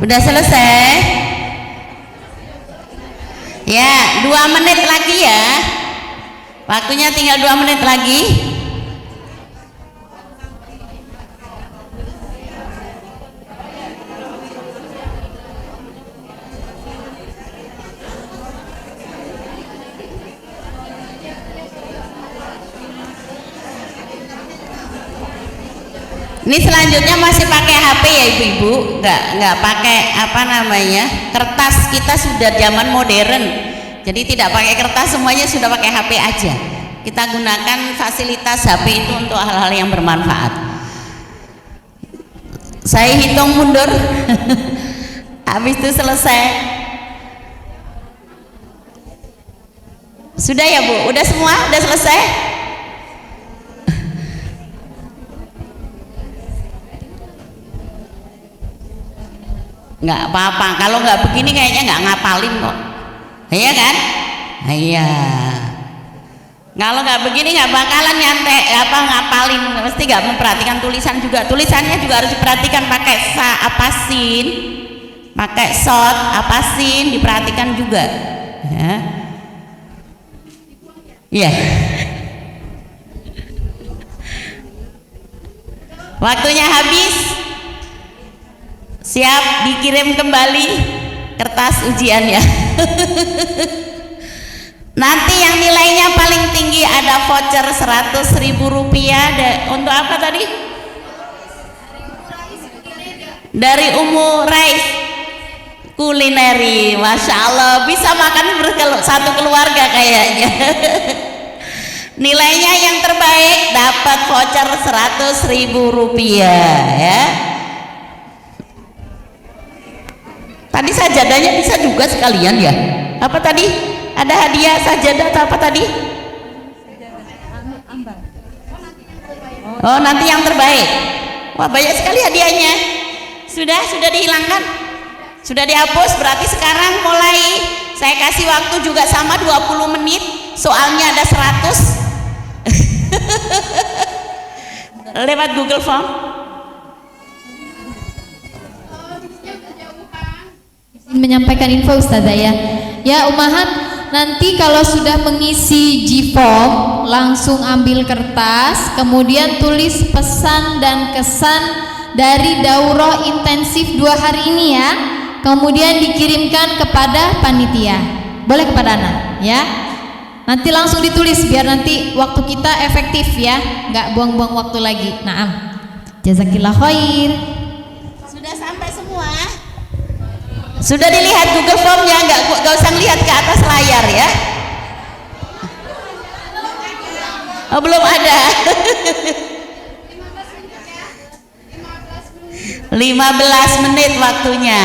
Udah selesai? Ya, 2 menit lagi ya. Waktunya tinggal 2 menit lagi. Ini selanjutnya masih pakai HP ya ibu-ibu, nggak pakai apa namanya kertas. Kita sudah zaman modern, jadi tidak pakai kertas, semuanya sudah pakai HP aja. Kita gunakan fasilitas HP itu untuk hal-hal yang bermanfaat. Saya hitung mundur, habis itu selesai. Sudah ya Bu, udah semua, udah selesai. Nggak apa-apa, kalau nggak begini kayaknya nggak ngapalin kok, iya kan? Iya, kalau nggak begini nggak bakalan nyantek apa ngapalin, mesti nggak memperhatikan tulisan juga. Tulisannya juga harus diperhatikan, pakai apasin, pakai shot apasin, diperhatikan juga ya. Iya. Waktunya habis. Siap dikirim kembali kertas ujiannya. Nanti yang nilainya paling tinggi ada voucher Rp100.000 untuk apa tadi? Dari Umu Rais Kulineri. Masya Allah, bisa makan satu keluarga kayaknya. Nilainya yang terbaik dapat voucher Rp100.000 ya. Tadi sajadahnya bisa juga sekalian ya. Apa tadi? Ada hadiah sajadah atau apa tadi? Oh, nanti yang terbaik. Wah, banyak sekali hadiahnya. Sudah dihilangkan? Sudah dihapus? Berarti sekarang mulai saya kasih waktu juga sama 20 menit. Soalnya ada 100. Lewat Google Form. Menyampaikan info Ustazah ya. Ya Ummahat, nanti kalau sudah mengisi G-form langsung ambil kertas, kemudian tulis pesan dan kesan dari daurah intensif 2 hari ini ya. Kemudian dikirimkan kepada panitia. Boleh kepada anak ya. Nanti langsung ditulis biar nanti waktu kita efektif ya, nggak buang-buang waktu lagi. Naam. Jazakillah khair. Sudah sampai semua? Sudah dilihat Google Form-nya, nggak usah lihat ke atas layar ya. Oh, belum ada. 15 menit waktunya.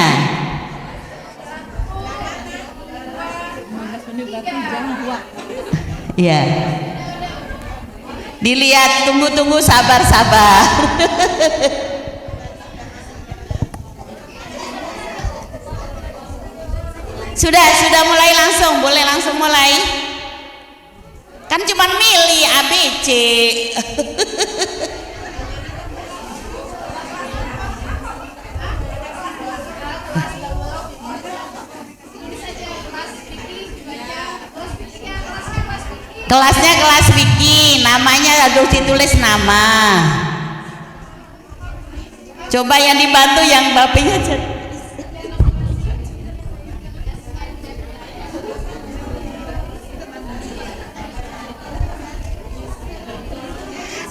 Iya. Dilihat, tunggu sabar. Sudah mulai langsung, boleh langsung mulai. Kan cuma milih ABC. Kelasnya kelas fikih, namanya harus ditulis nama. Coba yang dibantu yang bapaknya aja.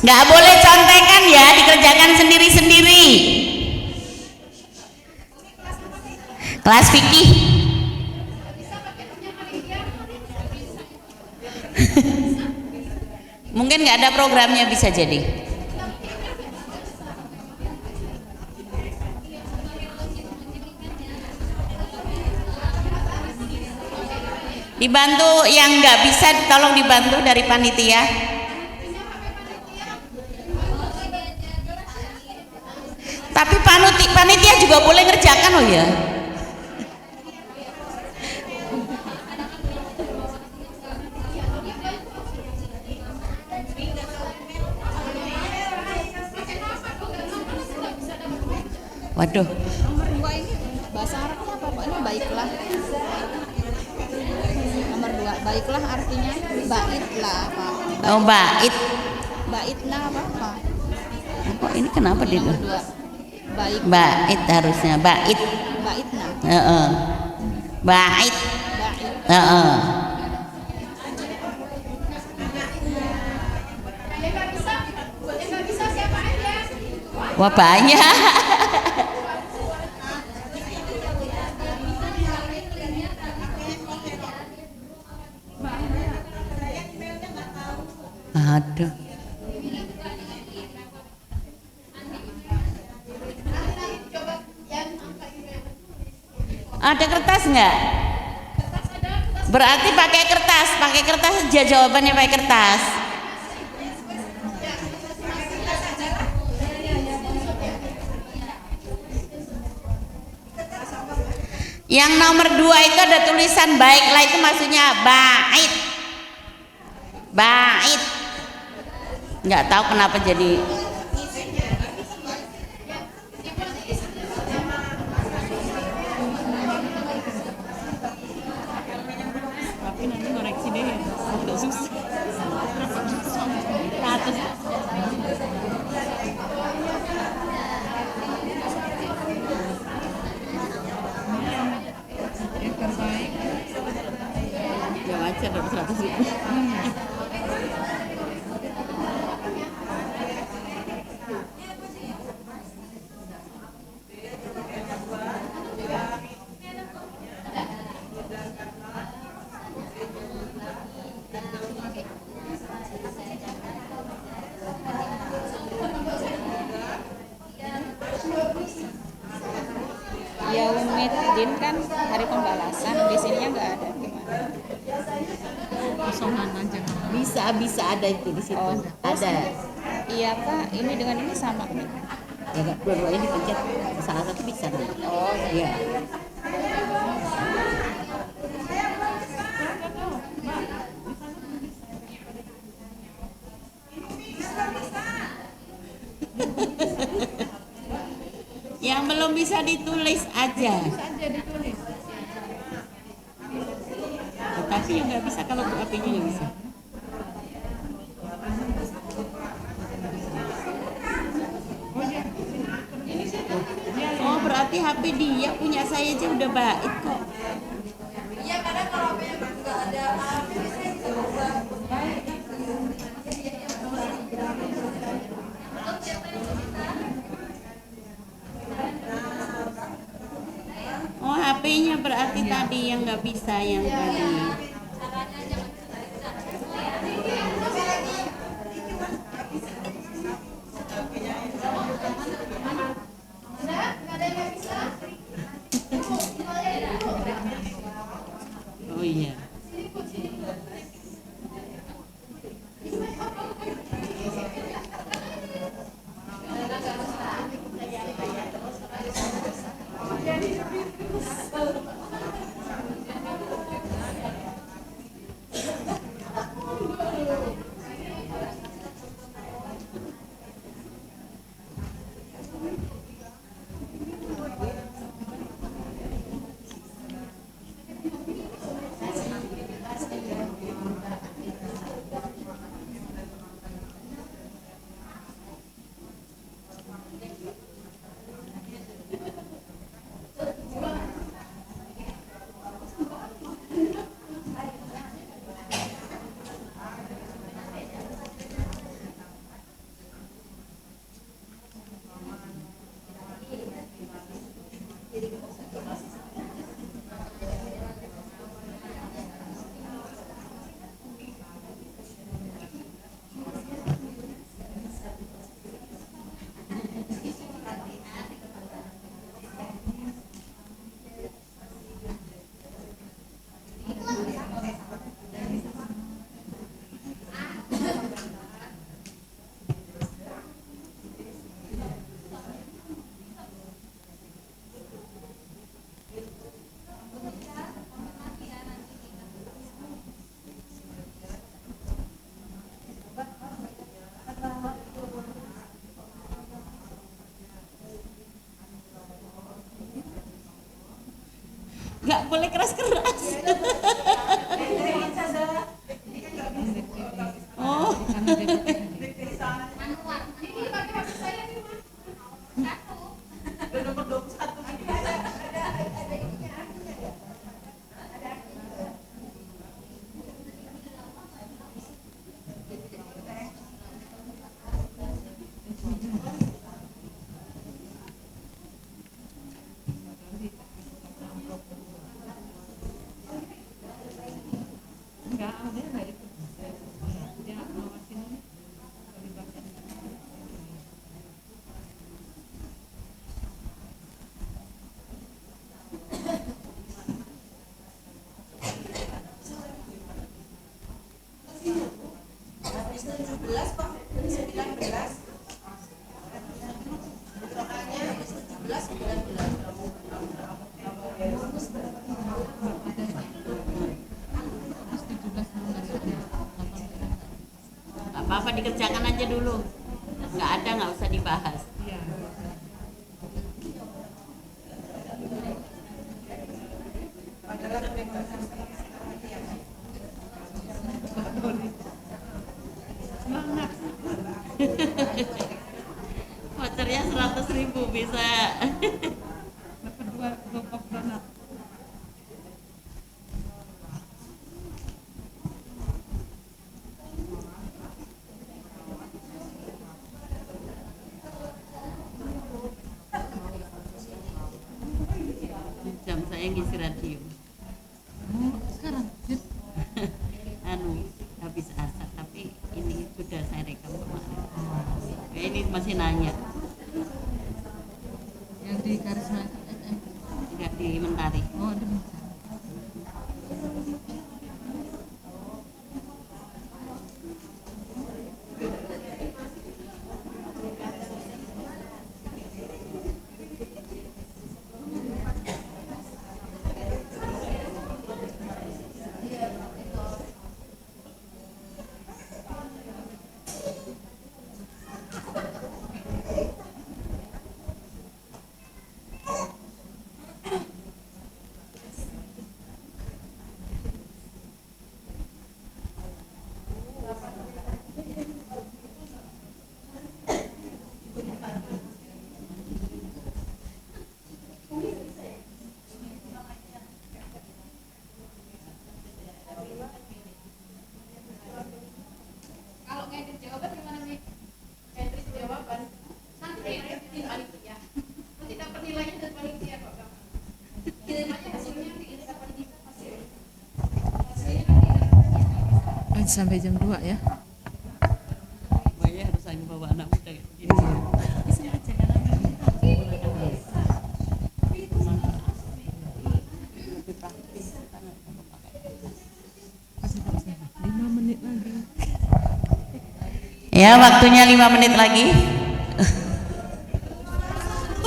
Nggak boleh contekan ya, dikerjakan sendiri-sendiri. Kelas fikih. Mungkin nggak ada programnya, bisa jadi. Dibantu yang nggak bisa, tolong dibantu dari panitia. Tapi panitia juga boleh ngerjakan loh ya. Waduh. Bahasa Arabnya apa Pak? Ini baiklah. Nomor 2, baiklah artinya baitlah Pak. Oh, bait. Baitlah apa Pak? Kok ini kenapa dia? Nomor 2, baik. Bait harusnya bait. Baitna. Heeh. Bait. Bait. Heeh. Wah, banyak. Aduh. Ada kertas nggak? Berarti pakai kertas aja jawabannya, pakai kertas. Yang nomor 2 itu ada tulisan baiklah, itu maksudnya bait. Bait. Nggak tahu kenapa jadi Tapi nanti koreksi deh ya. Agak susah. Ratus. Yang terbaik. Ya wajar dapat 100.000. Yaumiddin kan hari pembalasan, di sininya nggak ada, gimana? Kosongan aja. bisa ada itu di situ. Oh, Ada. Iya Pak, ini dengan ini sama nih. Ya nggak, dua-duanya dipencet, salah satu bisa nih. Oh iya. Yang belum bisa ditulis aja. Tapi yang nggak bisa kalau HP-nya nggak bisa. Oh, berarti HP dia, punya saya aja udah baik kok. Oh, HP-nya berarti tadi yang nggak bisa, yang tadi. Oh iya. nggak boleh keras-keras. Oh. Apa-apa dikerjakan aja dulu, nggak ada, nggak usah dibahas. Vouchernya 100.000 bisa. Jam saya ngisi radio. Sekarang Anu habis asar, tapi ini sudah saya rekam kemarin. Ini masih nanya, yang di Karisma FM. tidak di Mentari. Oh, ada. Sampai jam 2 ya. Oh iya, harus saya bawa anak muda kayak begini. Bisa aja kan? Lebih praktis. 5 menit lagi. Ya, waktunya 5 menit lagi.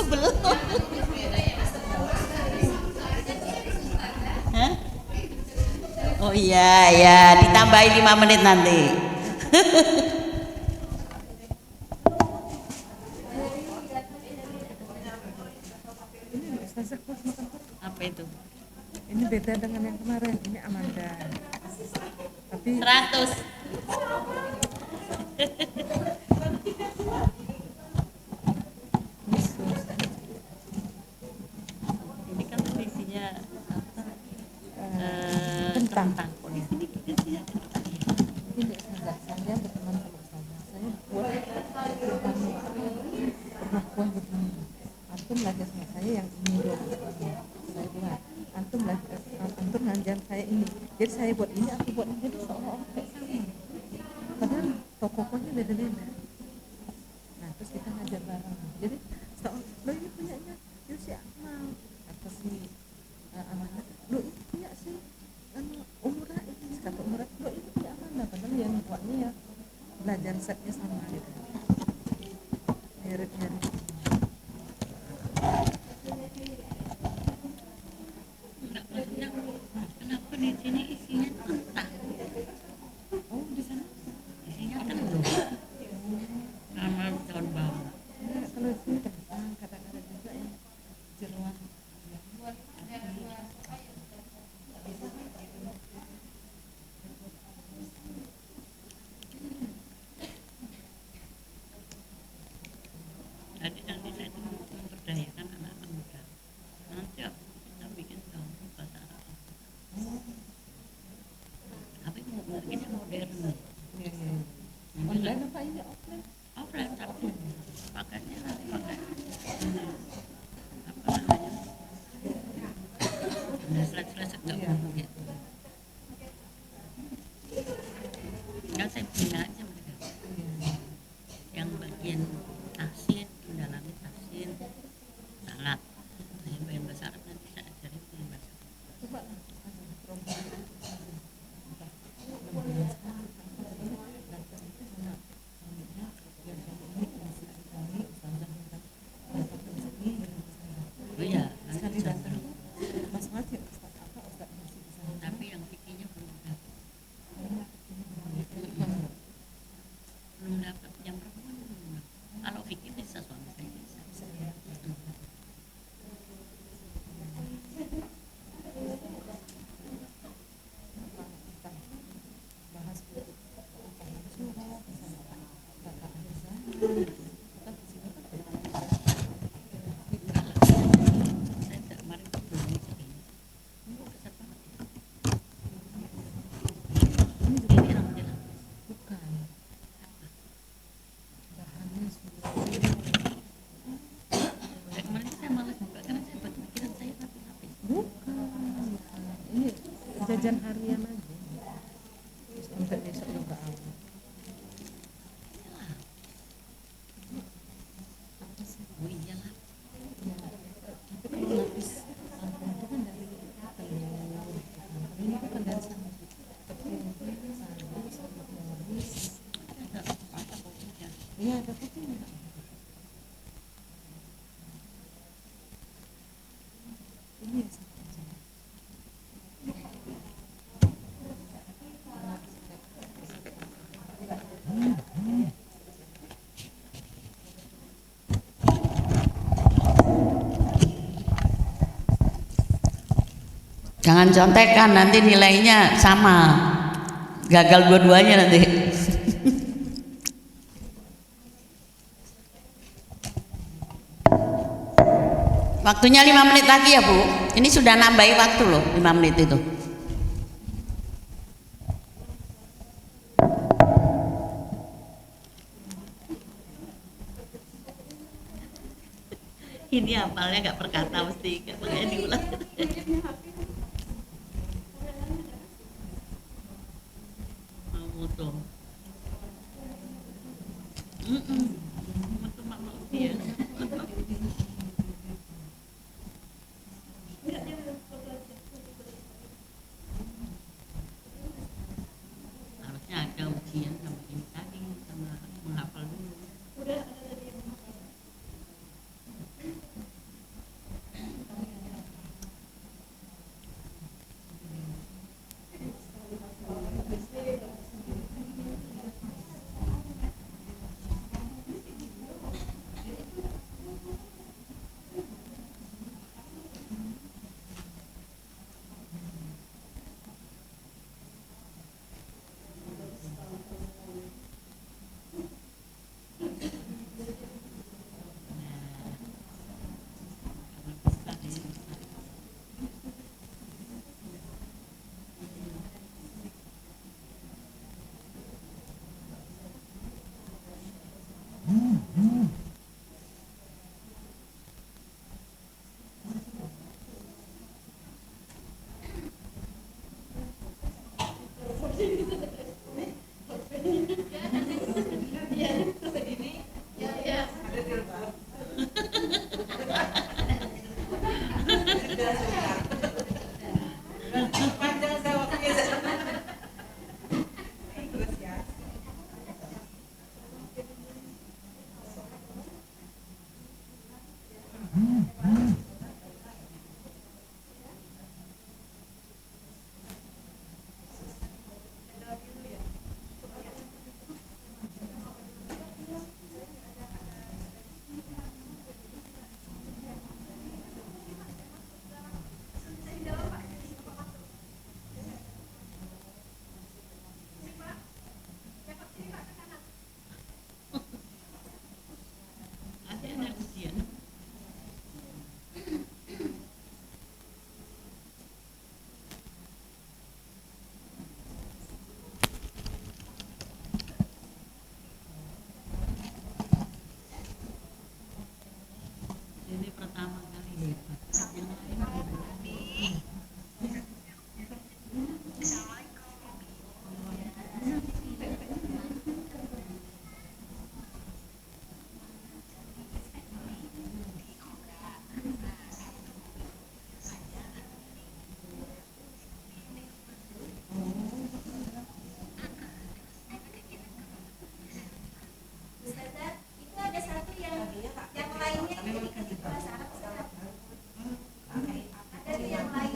Belum. Hah? Oh iya, ya ditambahin 5 menit nanti. Apa itu? Ini beda dengan yang kemarin. Ini Amanda. Tapi 100. Ini kan isinya apa? Tentang kondisi ini kita ini saya berteman sama saya buat pernah kuah begini. Antum belajar sama saya yang ini dong. Saya buat. Antum ngajar saya ini. Jadi saya buat ini, aku buat ini, jadi seolah-olah kayak sama. Padahal tokoh-tokohnya beda-beda. Nah, terus kita ngajar bareng. Jadi seolah lo ini punyanya si Akmal atau si Amanda. Lo ini punya si Umurah ini, kata Umurah, lo ini punya Amanda. Padahal yang buatnya ya belajar setnya sama gitu. Mirip-mirip. Kenapa di sini isinya tentang? Oh, di sana. Isinya tentang. Nama tahun baru. Nah, kalau di sini kadang-kadang juga ya jeruan. Jadi nanti saya itu memberdayakan anak-anak muda. Nanti kita bikin tahun bahasa Arab. Tapi mungkin modern. Online apa ini offline? Offline tapi pakainya nanti pakai apa namanya? Slide-slide segala gitu. Tinggal saya bina aja mereka. Yang bagian tahsin, mendalami tahsin, sangat. Nah, yang bagian bahasa Arab nanti saya ajarin bagian bahasa Arab. Oh iya, nanti cenderung. Tapi yang fikihnya belum dapat. Belum dapat yang perempuan belum dapat. Kalau fikih bisa suami saya bisa. Saya tak kemarin belum segini. Besar banget. Ini alhamdulillah. Kemarin saya malas buka karena saya buat pikiran saya rapi-rapi. Ini jajan harian aja. Sampai besok juga awal. Oh iyalah. Ada apa kopinya? Iya, ada kopinya. Jangan contekan, nanti nilainya sama, gagal dua-duanya nanti. Waktunya 5 menit lagi ya Bu. Ini sudah nambahi waktu loh 5 menit itu. Ini hafalnya nggak per kata mesti makanya diulang. Mau foto. Foto mama dia. Harusnya ada ujian sama ini tadi sama menghafal dulu. Ini pertama kali hebat. Yang lain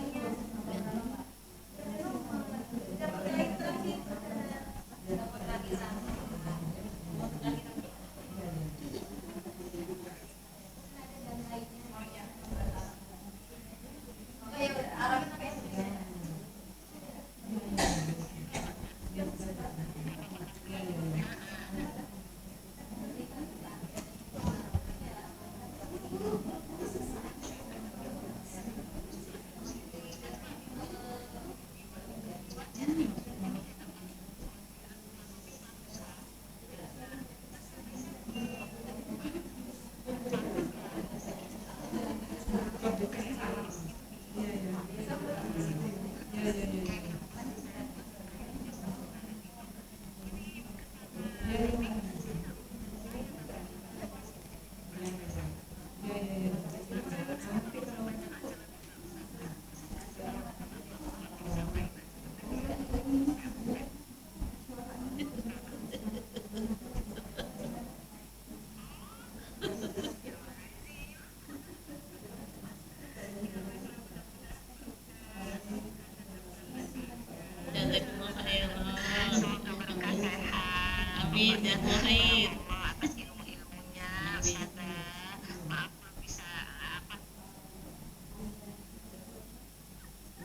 Amin ya Murid. Atas ilmu-ilmunya Ustazah. Maaf belum bisa apa.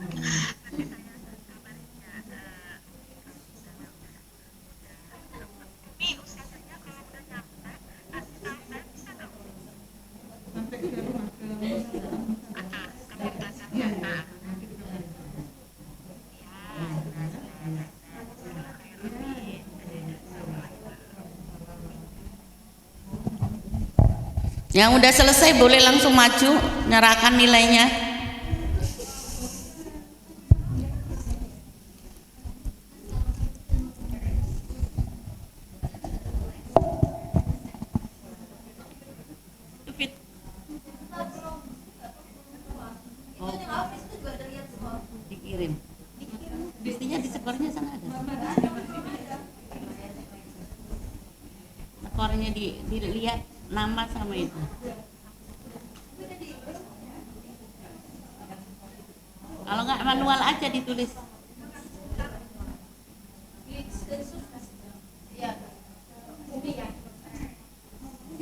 Nanti saya kabarin ya. Nih Ustazahnya kalau udah nyampe kasih tahu saya bisa dong. Sampai ke rumah ke Ke Ustazah ya. Yang udah selesai boleh langsung maju nyerahkan nilainya. Dikirim. Buktinya di skornya sana ada. Skornya dilihat nama sama itu. Kalau nggak manual aja ditulis.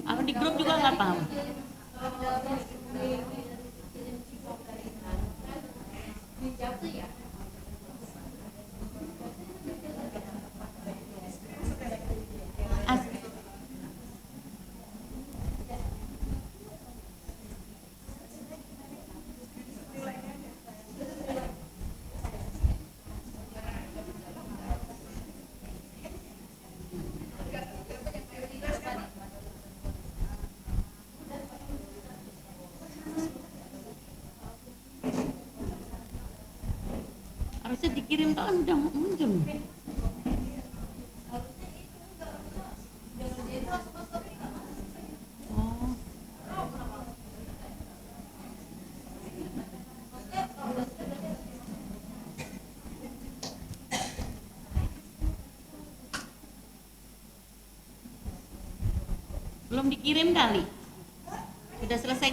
Apa di grup juga nggak paham? Harusnya dikirim kan udah muncul. Oh. Belum dikirim kali. Sudah selesai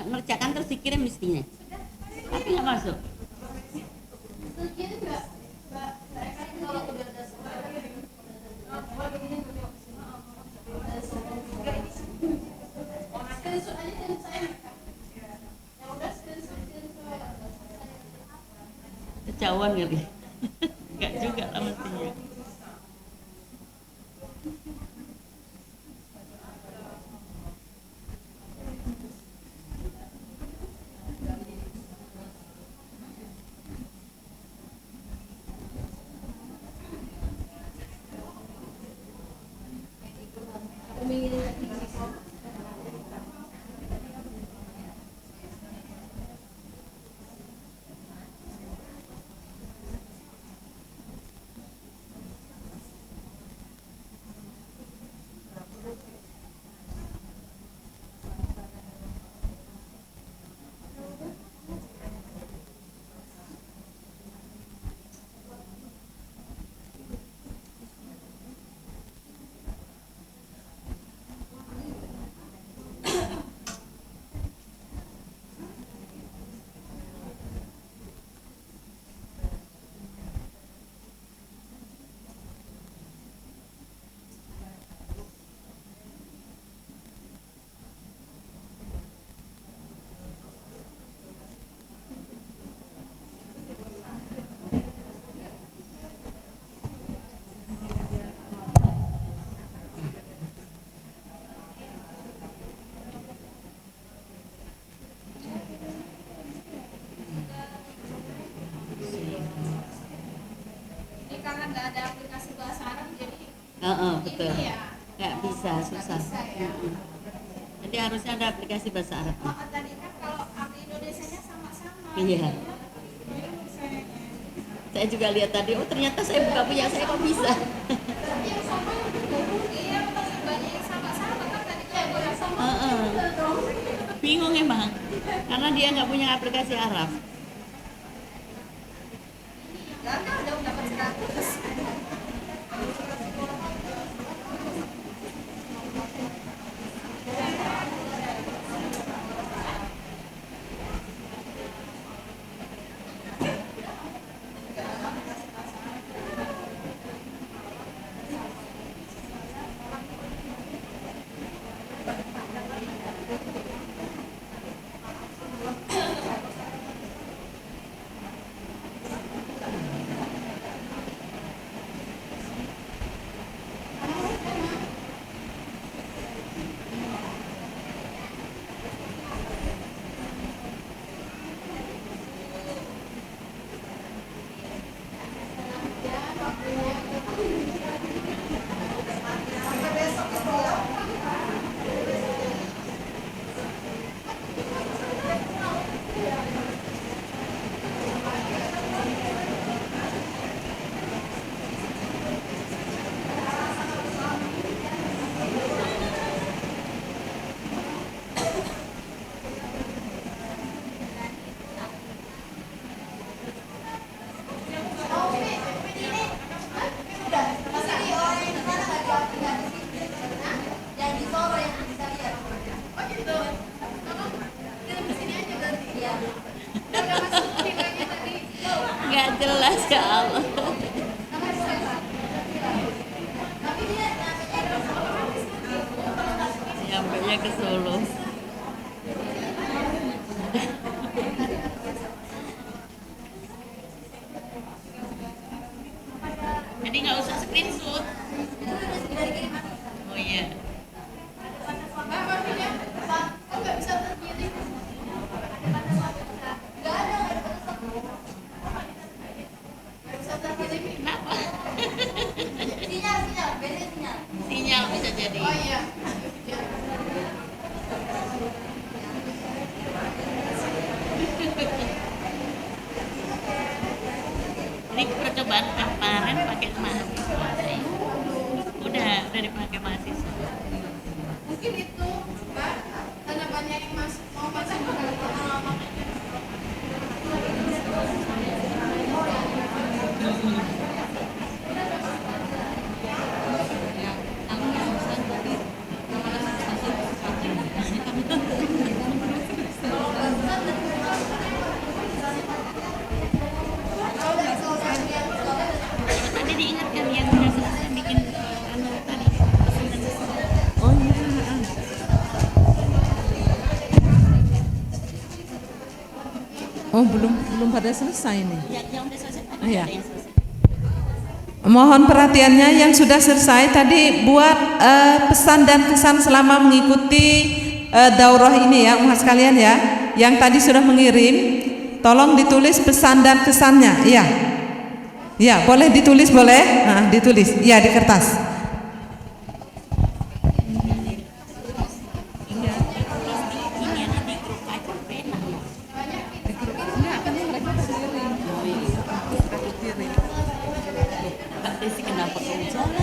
ngerjakan terus dikirim mestinya. Tapi nggak masuk. Kejauhan kali. Enggak juga lah mestinya. Betul. Nggak bisa, susah. Jadi harusnya ada aplikasi bahasa Arab. Kalau abdi Indonesianya sama-sama. Iya. Saya juga lihat tadi, oh ternyata saya buka punya saya kok bisa. Iya, banyak yang sama-sama kan tadi yang sama. Bingung emang, karena dia nggak punya aplikasi Arab. Udah dapat 100. Nggak jelas ya Allah. Sampainya ke Solo. Jadi nggak usah screenshot. Oh iya. Kenapa? Sinyal bisa jadi. Oh iya. Ini percobaan kemarin pakai mahasiswa. Udah dipakai mahasiswa. Mungkin itu, Mbak, karena banyak yang mau masuk pengalaman. Tadi diingatkan yang udah selesai bikin tadi. Oh iya. Oh belum pada selesai nih. Yang udah selesai tadi Iya. ada yang selesai. Mohon perhatiannya yang sudah selesai tadi buat pesan dan kesan selama mengikuti daurah ini ya, umat sekalian ya. Yang tadi sudah mengirim, tolong ditulis pesan dan kesannya. Iya. Ya, boleh ditulis boleh? Nah, ditulis. Iya di kertas. Desi kenapa kamu jalan?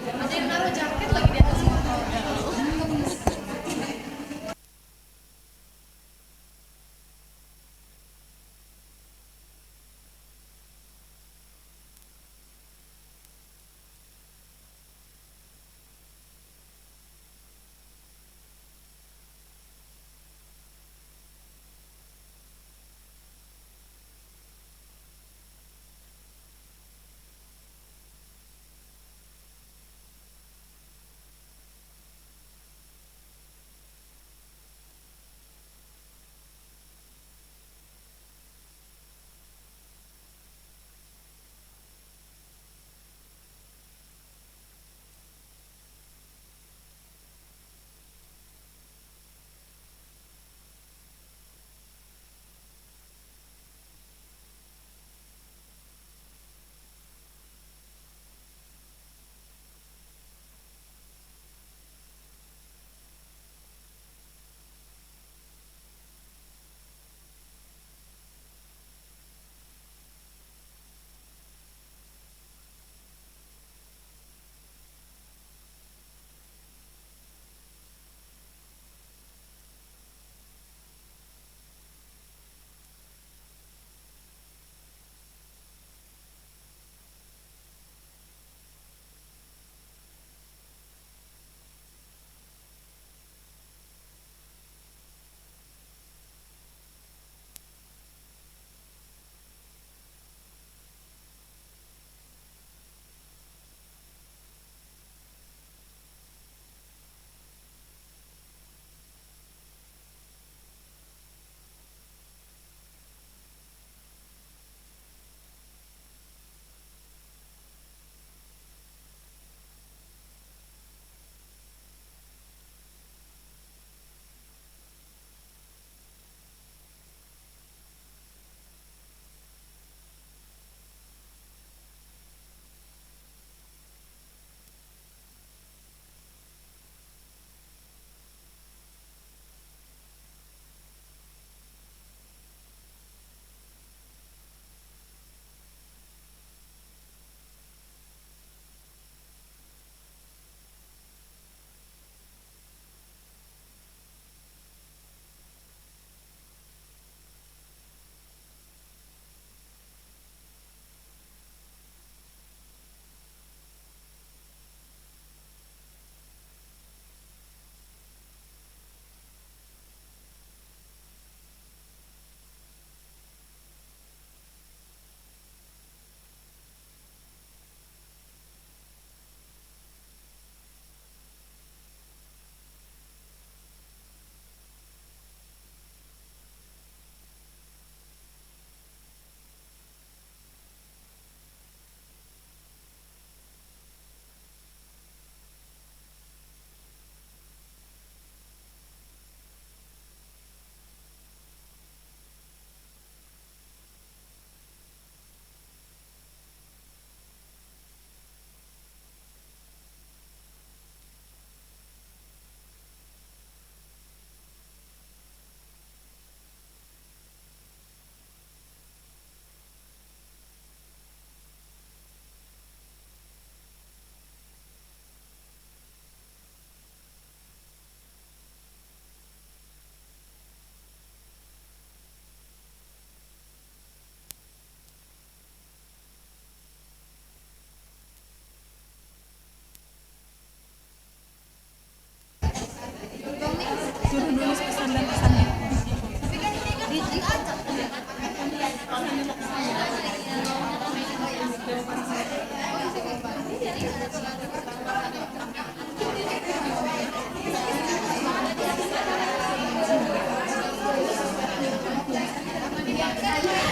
Ada yang naruh jaket lagi di atas motor.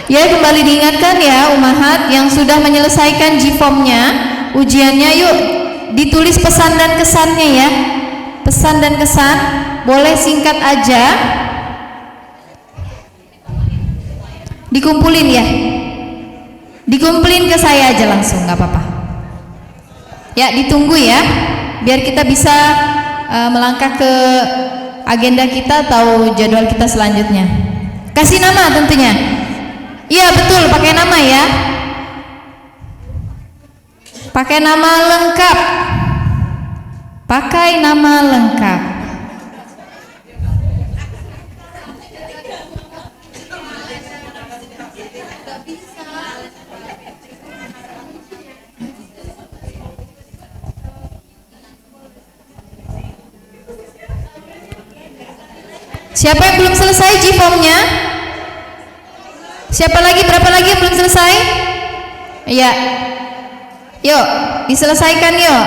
Ya, kembali diingatkan ya umahat yang sudah menyelesaikan JIFOM-nya, ujiannya, yuk ditulis pesan dan kesannya ya. Pesan dan kesan, boleh singkat aja. Dikumpulin ya. Dikumpulin ke saya aja langsung, nggak apa-apa. Ya, ditunggu ya, biar kita bisa melangkah ke agenda kita atau jadwal kita selanjutnya. Kasih nama tentunya. Iya betul, pakai nama ya. Pakai nama lengkap. Pakai nama lengkap. Siapa yang belum selesai JIFOM-nya? Siapa lagi? Berapa lagi yang belum selesai? Iya. Yuk, diselesaikan yuk.